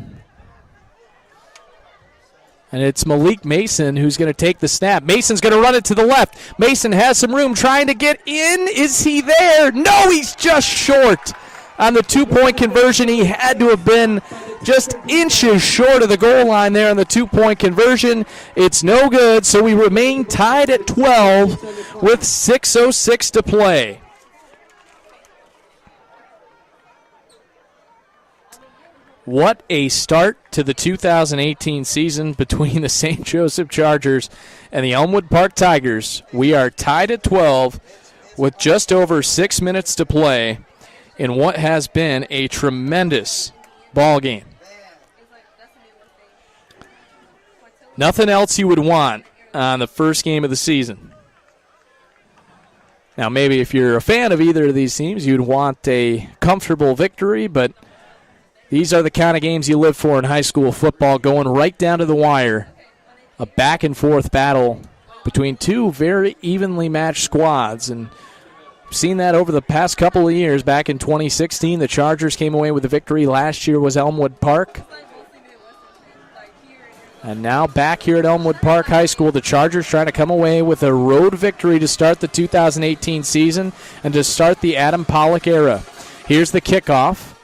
And it's Malik Mason who's going to take the snap. Mason's going to run it to the left. Mason has some room trying to get in. Is he there? No, he's just short. On the 2-point conversion, he had to have been just inches short of the goal line there on the 2-point conversion. It's no good, so we remain tied at 12 with 6:06 to play. What a start to the 2018 season between the St. Joseph Chargers and the Elmwood Park Tigers. We are tied at 12 with just over 6 minutes to play in what has been a tremendous ball game. Nothing else you would want on the first game of the season. Now, maybe if you're a fan of either of these teams, you'd want a comfortable victory, but these are the kind of games you live for in high school football, going right down to the wire. A back-and-forth battle between two very evenly matched squads, and seen that over the past couple of years. Back in 2016, the Chargers came away with the victory. Last year was Elmwood Park. And now back here at Elmwood Park High School, the Chargers trying to come away with a road victory to start the 2018 season and to start the Adam Pollock era. Here's the kickoff.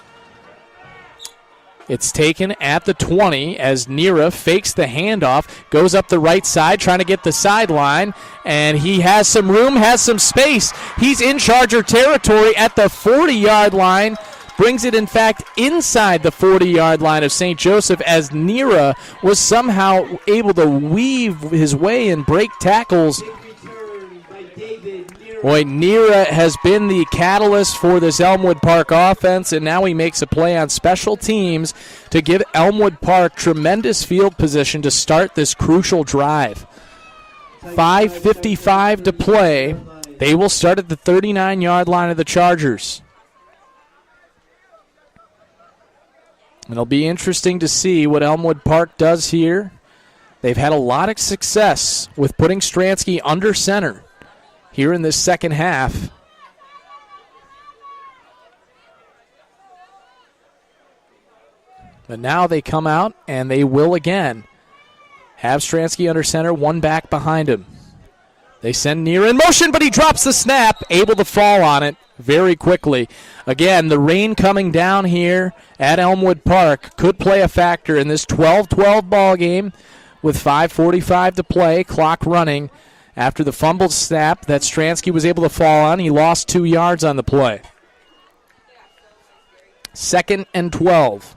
It's taken at the 20 as Nira fakes the handoff, goes up the right side trying to get the sideline, and he has some room, has some space. He's in Charger territory at the 40-yard line, brings it, in fact, inside the 40-yard line of St. Joseph as Nira was somehow able to weave his way and break tackles. Boy, Nira has been the catalyst for this Elmwood Park offense, and now he makes a play on special teams to give Elmwood Park tremendous field position to start this crucial drive. 5:55 to play. They will start at the 39-yard line of the Chargers. It'll be interesting to see what Elmwood Park does here. They've had a lot of success with putting Stransky under center here in this second half. But now they come out and they will again have Stransky under center, one back behind him. They send Nira in motion, but he drops the snap, able to fall on it very quickly. Again, the rain coming down here at Elmwood Park could play a factor in this 12-12 ball game with 5:45 to play, clock running. After the fumbled snap that Stransky was able to fall on, he lost 2 yards on the play. 2nd and 12.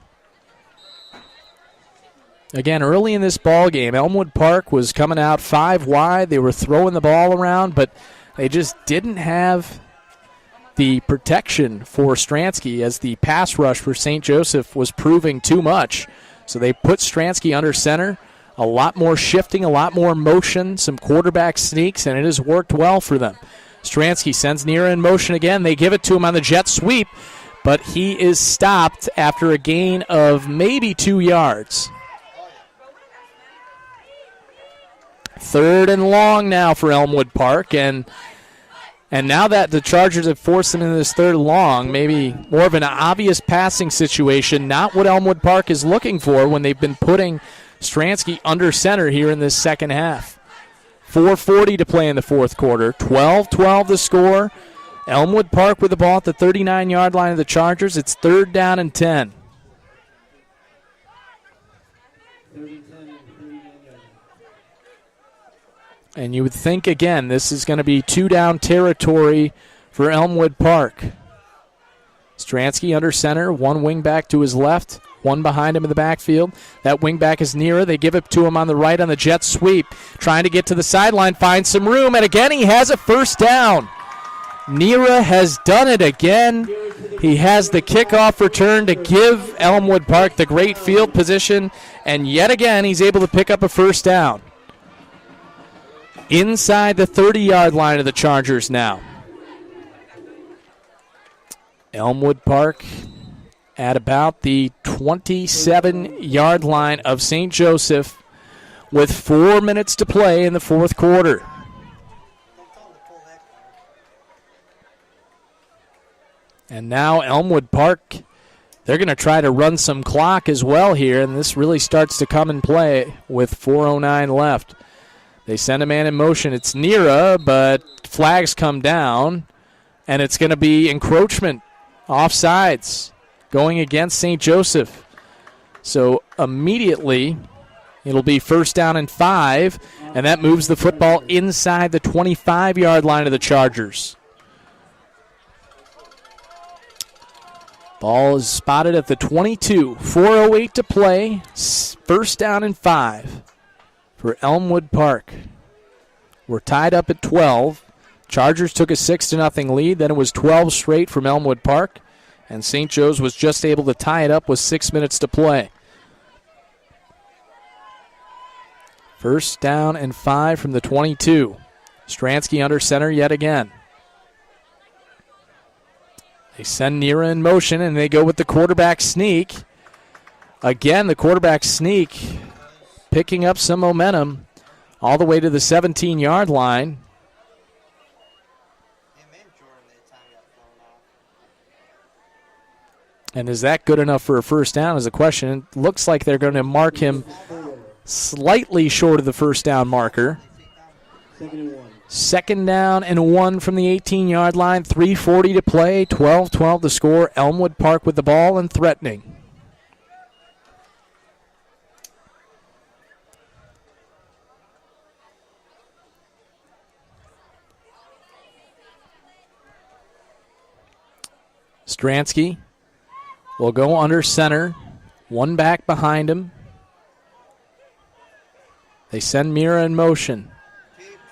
Again, early in this ball game, Elmwood Park was coming out 5 wide. They were throwing the ball around, but they just didn't have the protection for Stransky as the pass rush for St. Joseph was proving too much. So they put Stransky under center. A lot more shifting, a lot more motion, some quarterback sneaks, and it has worked well for them. Stransky sends Nira in motion again. They give it to him on the jet sweep, but he is stopped after a gain of maybe 2 yards. 3rd and long now for Elmwood Park, and now that the Chargers have forced them into this 3rd and long, maybe more of an obvious passing situation, not what Elmwood Park is looking for when they've been putting Stransky under center here in this second half. 4:40 to play in the fourth quarter. 12-12 the score. Elmwood Park with the ball at the 39-yard line of the Chargers. It's 3rd down and 10. And you would think, again, this is going to be 2-down territory for Elmwood Park. Stransky under center, one wing back to his left, one behind him in the backfield. That wing back is Nira. They give it to him on the right on the jet sweep. Trying to get to the sideline, finds some room, and again he has a 1st down. Nira has done it again. He has the kickoff return to give Elmwood Park the great field position, and yet again he's able to pick up a 1st down. Inside the 30-yard line of the Chargers now. Elmwood Park at about the 27-yard line of St. Joseph with 4 minutes to play in the fourth quarter. And now Elmwood Park, they're going to try to run some clock as well here, and this really starts to come in play with 4:09 left. They send a man in motion. It's Nira, but flags come down, and it's going to be encroachment, offsides, going against St. Joseph. So immediately it'll be 1st down and 5, and that moves the football inside the 25-yard line of the Chargers. Ball is spotted at the 22. 4:08 to play. 1st down and 5 for Elmwood Park. We're tied up at 12. Chargers took a 6-0 lead. Then it was 12 straight from Elmwood Park. And St. Joe's was just able to tie it up with 6 minutes to play. 1st down and 5 from the 22. Stransky under center yet again. They send Nira in motion, and they go with the quarterback sneak. Again, the quarterback sneak picking up some momentum all the way to the 17-yard line. And is that good enough for a 1st down is the question. It looks like they're going to mark him slightly short of the 1st down marker. 2nd down and 1 from the 18-yard line. 3:40 to play. 12-12 to score. Elmwood Park with the ball and threatening. Stransky will go under center. One back behind him. They send Mira in motion.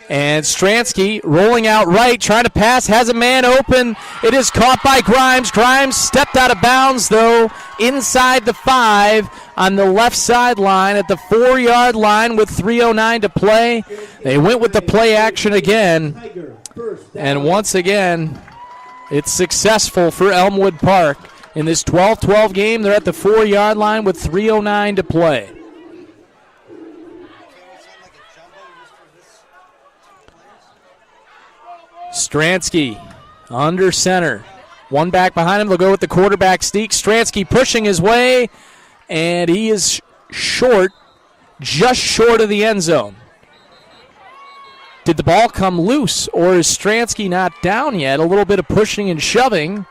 And Stransky rolling out right, trying to pass, has a man open. It is caught by Grimes. Grimes stepped out of bounds, though, inside the 5 on the left sideline at the 4-yard line with 3:09 to play. They went with the play action again. And once again, it's successful for Elmwood Park. In this 12-12 game, they're at the 4-yard line with 3:09 to play. Stransky under center. One back behind him. They'll go with the quarterback sneak. Stransky pushing his way, and he is short, just short of the end zone. Did the ball come loose, or is Stransky not down yet? A little bit of pushing and shoving.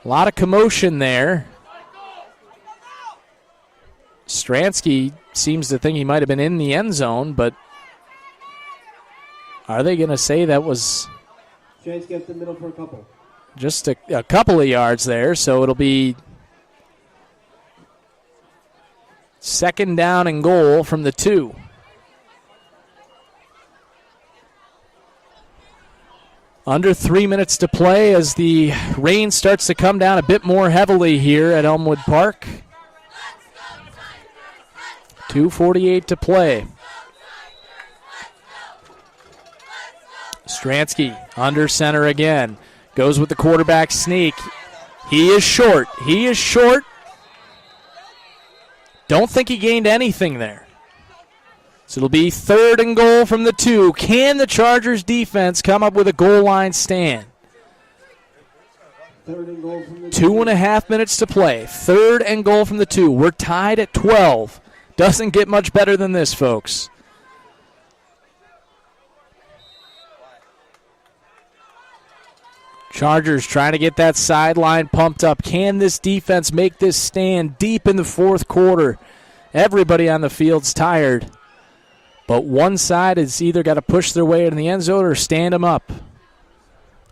A lot of commotion there. Stransky seems to think he might have been in the end zone, but are they going to say that was Stransky up the middle for a couple? Just a couple of yards there, so it'll be 2nd down and goal from the 2. Under 3 minutes to play as the rain starts to come down a bit more heavily here at Elmwood Park. 2:48 to play. Stransky under center again. Goes with the quarterback sneak. He is short. He is short. Don't think he gained anything there. So it'll be 3rd and goal from the 2. Can the Chargers defense come up with a goal line stand? 3rd and goal from the 2.5 minutes to play. 3rd and goal from the 2. We're tied at 12. Doesn't get much better than this, folks. Chargers trying to get that sideline pumped up. Can this defense make this stand deep in the fourth quarter? Everybody on the field's tired. But one side has either got to push their way in the end zone or stand them up.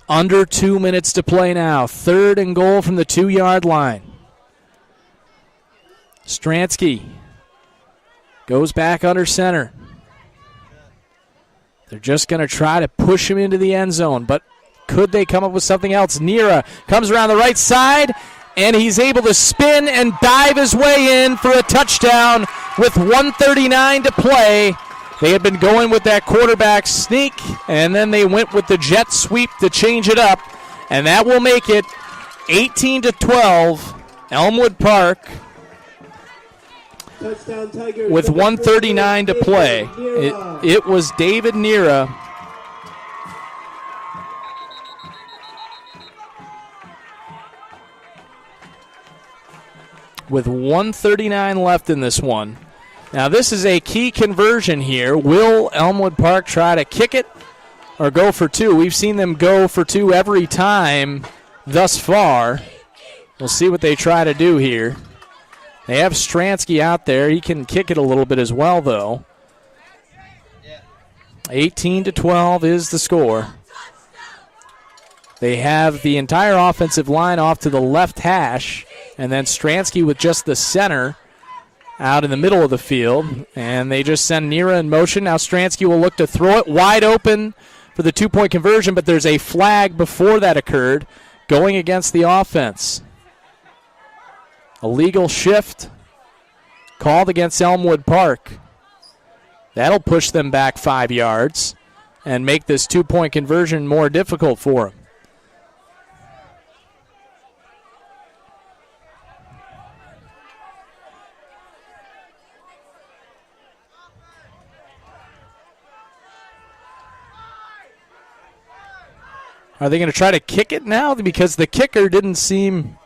Under 2 minutes to play now. 3rd and goal from the 2-yard line. Stransky goes back under center. They're just going to try to push him into the end zone, but could they come up with something else? Nira comes around the right side, and he's able to spin and dive his way in for a touchdown with 1:39 to play. They had been going with that quarterback sneak, and then they went with the jet sweep to change it up, and that will make it 18-12, Elmwood Park. Touchdown Tigers. with 1:39 to play. It was David Nera. With 1:39 left in this one. Now this is a key conversion here. Will Elmwood Park try to kick it or go for two? We've seen them go for two every time thus far. We'll see what they try to do here. They have Stransky out there. He can kick it a little bit as well, though. 18-12 is the score. They have the entire offensive line off to the left hash, and then Stransky with just the center out in the middle of the field, and they just send Nera in motion. Now Stransky will look to throw it wide open for the two-point conversion, but there's a flag before that occurred going against the offense. Illegal shift called against Elmwood Park. That'll push them back 5 yards and make this two-point conversion more difficult for them. Are they going to try to kick it now? Because the kicker didn't seem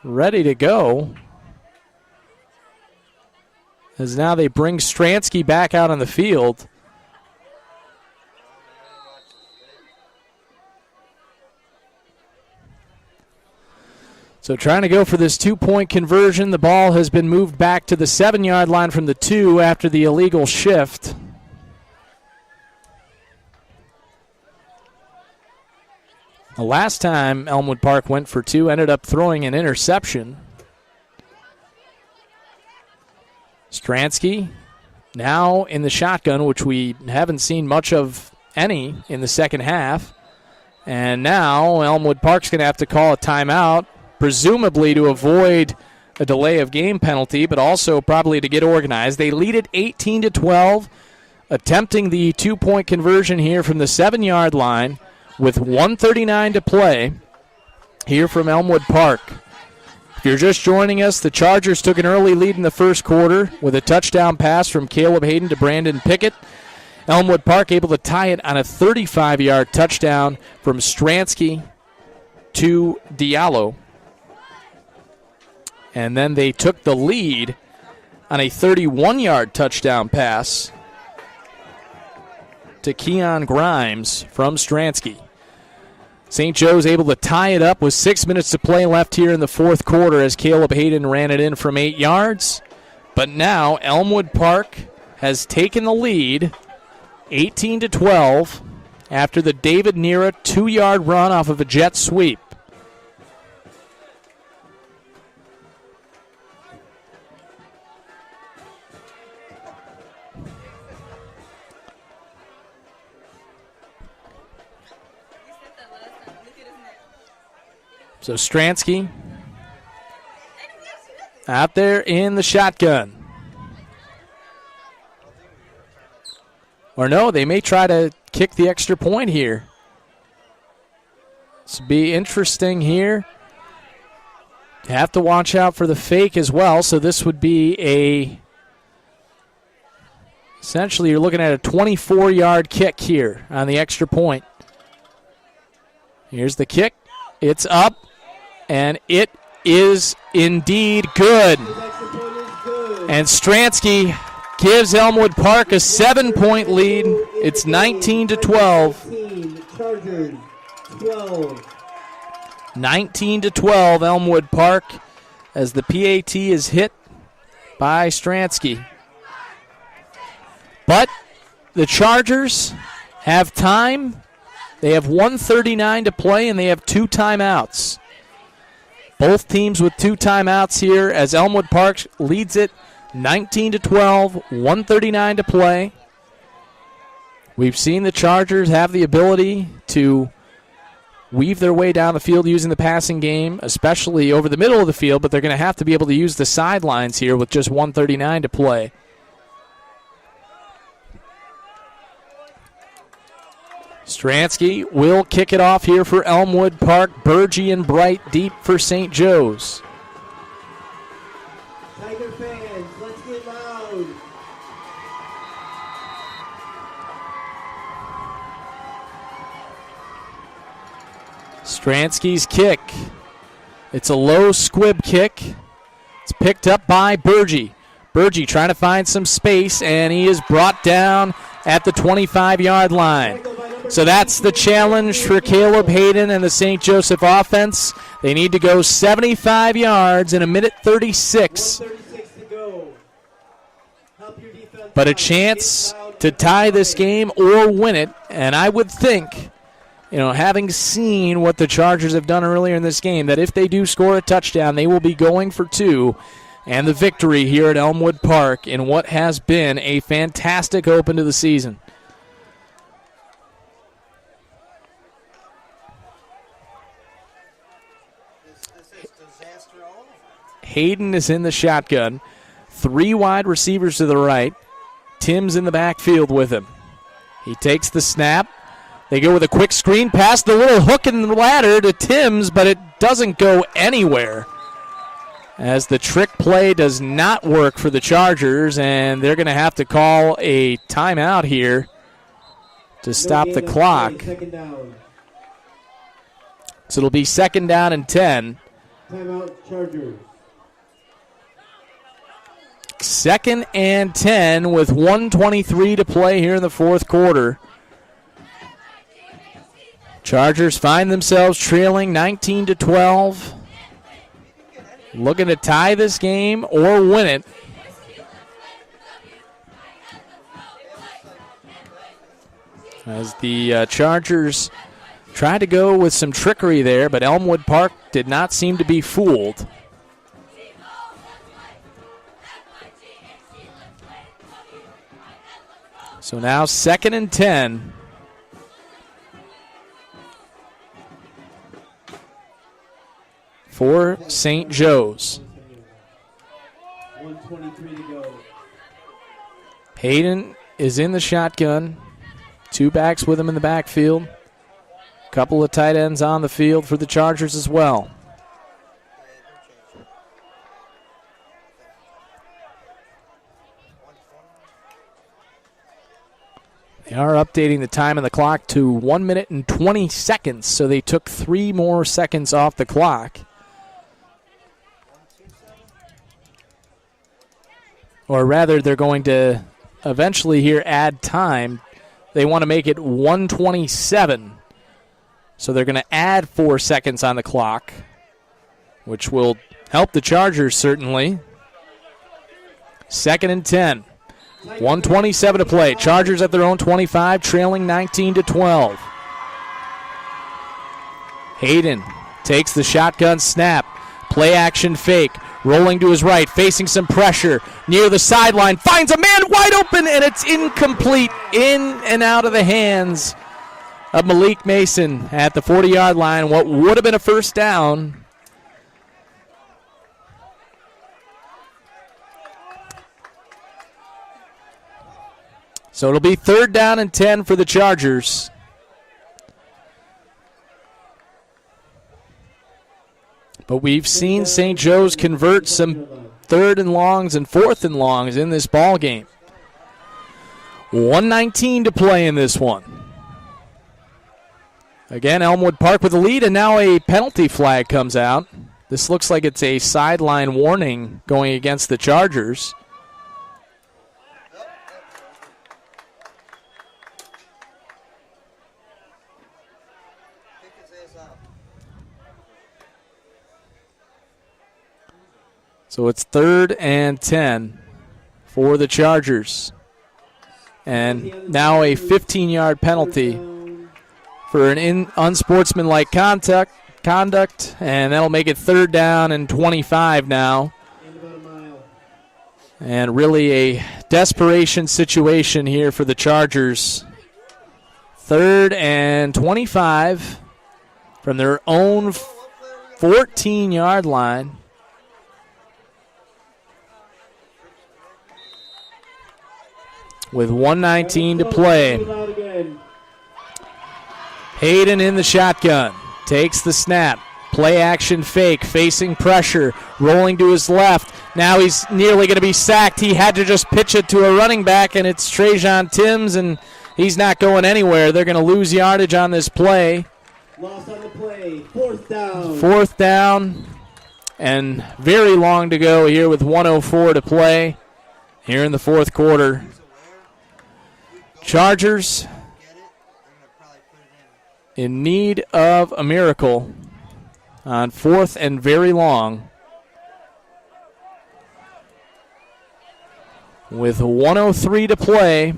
ready to go. As now they bring Stransky back out on the field. So trying to go for this two-point conversion. The ball has been moved back to the 7-yard line from the 2 after the illegal shift. The last time Elmwood Park went for 2, ended up throwing an interception. Stransky now in the shotgun, which we haven't seen much of any in the second half. And now Elmwood Park's going to have to call a timeout, presumably to avoid a delay of game penalty, but also probably to get organized. They lead it 18-12, attempting the two-point conversion here from the 7-yard line with 1:39 to play here from Elmwood Park. If you're just joining us, the Chargers took an early lead in the first quarter with a touchdown pass from Caleb Hayden to Brandon Pickett. Elmwood Park able to tie it on a 35-yard touchdown from Stransky to Diallo. And then they took the lead on a 31-yard touchdown pass to Keon Grimes from Stransky. St. Joe's able to tie it up with 6 minutes to play left here in the fourth quarter as Caleb Hayden ran it in from 8 yards. But now Elmwood Park has taken the lead 18-12 after the David Nera 2-yard run off of a jet sweep. So Stransky out there in the shotgun. Or no, they may try to kick the extra point here. This will be interesting here. Have to watch out for the fake as well. So this would be essentially you're looking at a 24-yard kick here on the extra point. Here's the kick. It's up. And it is indeed good. And Stransky gives Elmwood Park a 7-point lead. It's 19-12. Chargers 12. 19-12 Elmwood Park as the PAT is hit by Stransky. But the Chargers have time. They have 1:39 to play, and they have 2 timeouts. Both teams with 2 timeouts here as Elmwood Park leads it 19-12, 1:39 to play. We've seen the Chargers have the ability to weave their way down the field using the passing game, especially over the middle of the field, but they're going to have to be able to use the sidelines here with just 1:39 to play. Stransky will kick it off here for Elmwood Park. Burgee and Bright deep for St. Joe's. Tigers fans, let's get loud. Stransky's kick. It's a low squib kick. It's picked up by Burgee. Burgee trying to find some space, and he is brought down at the 25-yard line. So that's the challenge for Caleb Hayden and the St. Joseph offense. They need to go 75 yards in a minute 36. But a chance to tie this game or win it, and I would think, having seen what the Chargers have done earlier in this game, that if they do score a touchdown, they will be going for two, and the victory here at Elmwood Park in what has been a fantastic open to the season. Hayden is in the shotgun. 3 wide receivers to the right. Tim's in the backfield with him. He takes the snap. They go with a quick screen pass, the little hook and ladder to Tim's, but it doesn't go anywhere, as the trick play does not work for the Chargers, and they're going to have to call a timeout here to stop the clock. So it'll be 2nd down and 10. Timeout, Chargers. 2nd and 10 with 1:23 to play here in the 4th quarter. Chargers find themselves trailing 19-12. Looking to tie this game or win it. As the Chargers tried to go with some trickery there, but Elmwood Park did not seem to be fooled. So now 2nd and 10. For St. Joe's. 1:23 to go. Hayden is in the shotgun. 2 backs with him in the backfield. Couple of tight ends on the field for the Chargers as well. They are updating the time on the clock to 1 minute and 20 seconds, so they took 3 more seconds off the clock. Or rather, they're going to eventually here add time. They want to make it 1:27. So they're going to add 4 seconds on the clock, which will help the Chargers certainly. 2nd and 10. 1:27 to play. Chargers at their own 25, trailing 19-12. Hayden takes the shotgun snap. Play action fake. Rolling to his right, facing some pressure. Near the sideline, finds a man wide open, and it's incomplete. In and out of the hands of Malik Mason at the 40-yard line. What would have been a first down. So it'll be 3rd down and 10 for the Chargers. But we've seen St. Joe's convert some 3rd and longs and 4th and longs in this ball game. 1:19 to play in this one. Again, Elmwood Park with the lead, and now a penalty flag comes out. This looks like it's a sideline warning going against the Chargers. So it's 3rd and 10 for the Chargers. And now a 15-yard penalty for an unsportsmanlike conduct, and that'll make it 3rd down and 25 now. And really a desperation situation here for the Chargers. 3rd and 25 from their own 14-yard line. With 1:19 to play. Hayden in the shotgun. Takes the snap. Play action fake. Facing pressure. Rolling to his left. Now he's nearly going to be sacked. He had to just pitch it to a running back, and it's Trajan Timms, and he's not going anywhere. They're going to lose yardage on this play. Loss on the play. 4th down. 4th down, and very long to go here with 1:04 to play here in the 4th quarter. Chargers in need of a miracle on 4th and very long. With 1:03 to play,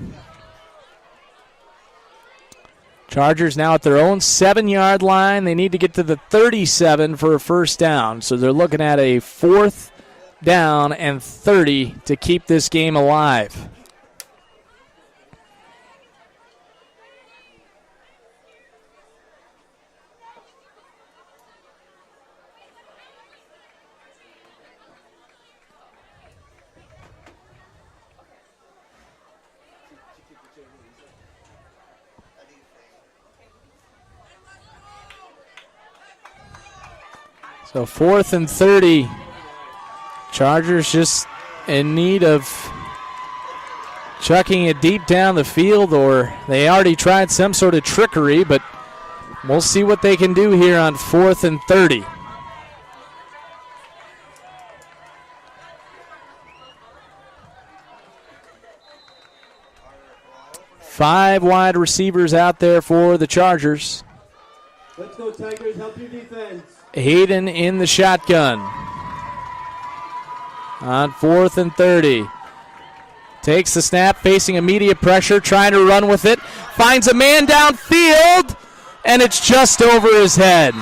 Chargers now at their own 7-yard line. They need to get to the 37 for a first down. So they're looking at a 4th down and 30 to keep this game alive. So 4th and 30. Chargers just in need of chucking it deep down the field, or they already tried some sort of trickery, but we'll see what they can do here on 4th and 30. Five wide receivers out there for the Chargers. Let's go, Tigers. Help your defense. Hayden in the shotgun on 4th and 30. Takes the snap, facing immediate pressure, trying to run with it. Finds a man downfield, and it's just over his head.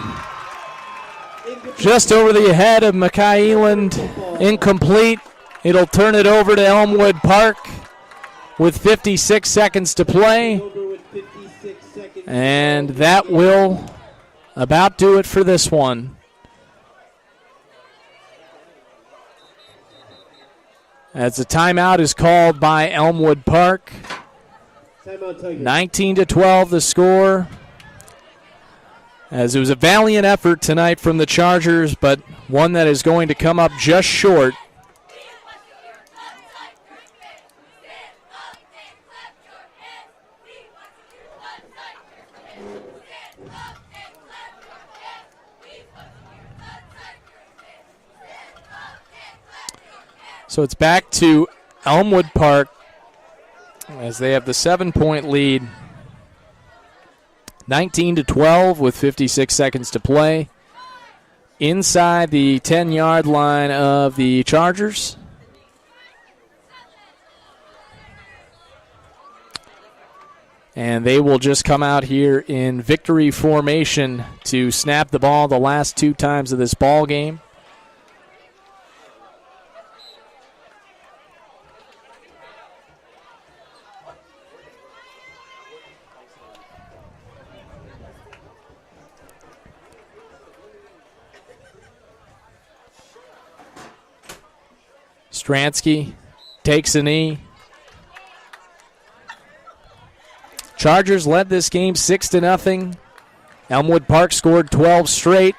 Just over the head of Mackay Eland. Incomplete. It'll turn it over to Elmwood Park with 56 seconds to play. And that will about do it for this one. As the timeout is called by Elmwood Park. 19-12 the score. As it was a valiant effort tonight from the Chargers, but one that is going to come up just short. So it's back to Elmwood Park as they have the 7-point lead. 19-12 with 56 seconds to play. Inside the 10-yard line of the Chargers. And they will just come out here in victory formation to snap the ball the last 2 times of this ball game. Stransky takes a knee. Chargers led this game 6-0. Elmwood Park scored 12 straight.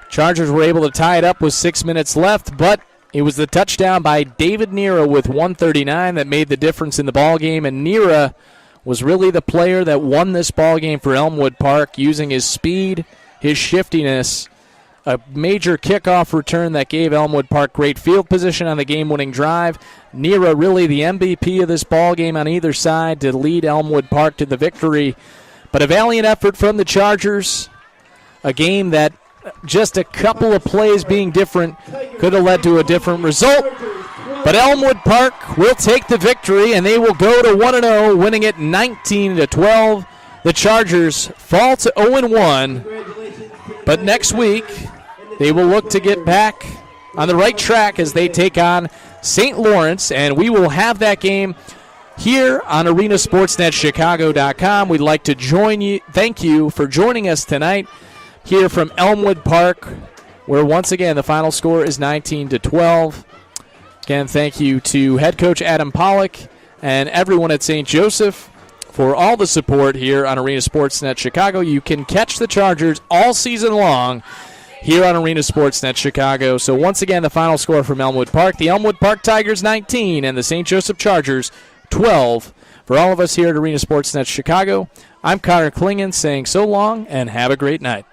Chargers were able to tie it up with 6 minutes left, but it was the touchdown by David Nera with 1:39 that made the difference in the ballgame, and Nera was really the player that won this ballgame for Elmwood Park, using his speed, his shiftiness, a major kickoff return that gave Elmwood Park great field position on the game-winning drive. Nera really the MVP of this ballgame on either side to lead Elmwood Park to the victory. But a valiant effort from the Chargers, a game that just a couple of plays being different could have led to a different result. But Elmwood Park will take the victory, and they will go to 1-0, winning it 19-12. The Chargers fall to 0-1. But next week, they will look to get back on the right track as they take on St. Lawrence, and we will have that game here on arenasportsnetchicago.com. We'd like to join you. Thank you for joining us tonight here from Elmwood Park, where once again the final score is 19-12. Again, thank you to head coach Adam Pollock and everyone at St. Joseph for all the support here on Arena Sportsnet Chicago. You can catch the Chargers all season long here on Arena Sportsnet Chicago. So once again, the final score from Elmwood Park, the Elmwood Park Tigers 19 and the St. Joseph Chargers 12. For all of us here at Arena Sportsnet Chicago, I'm Connor Klingen saying so long and have a great night.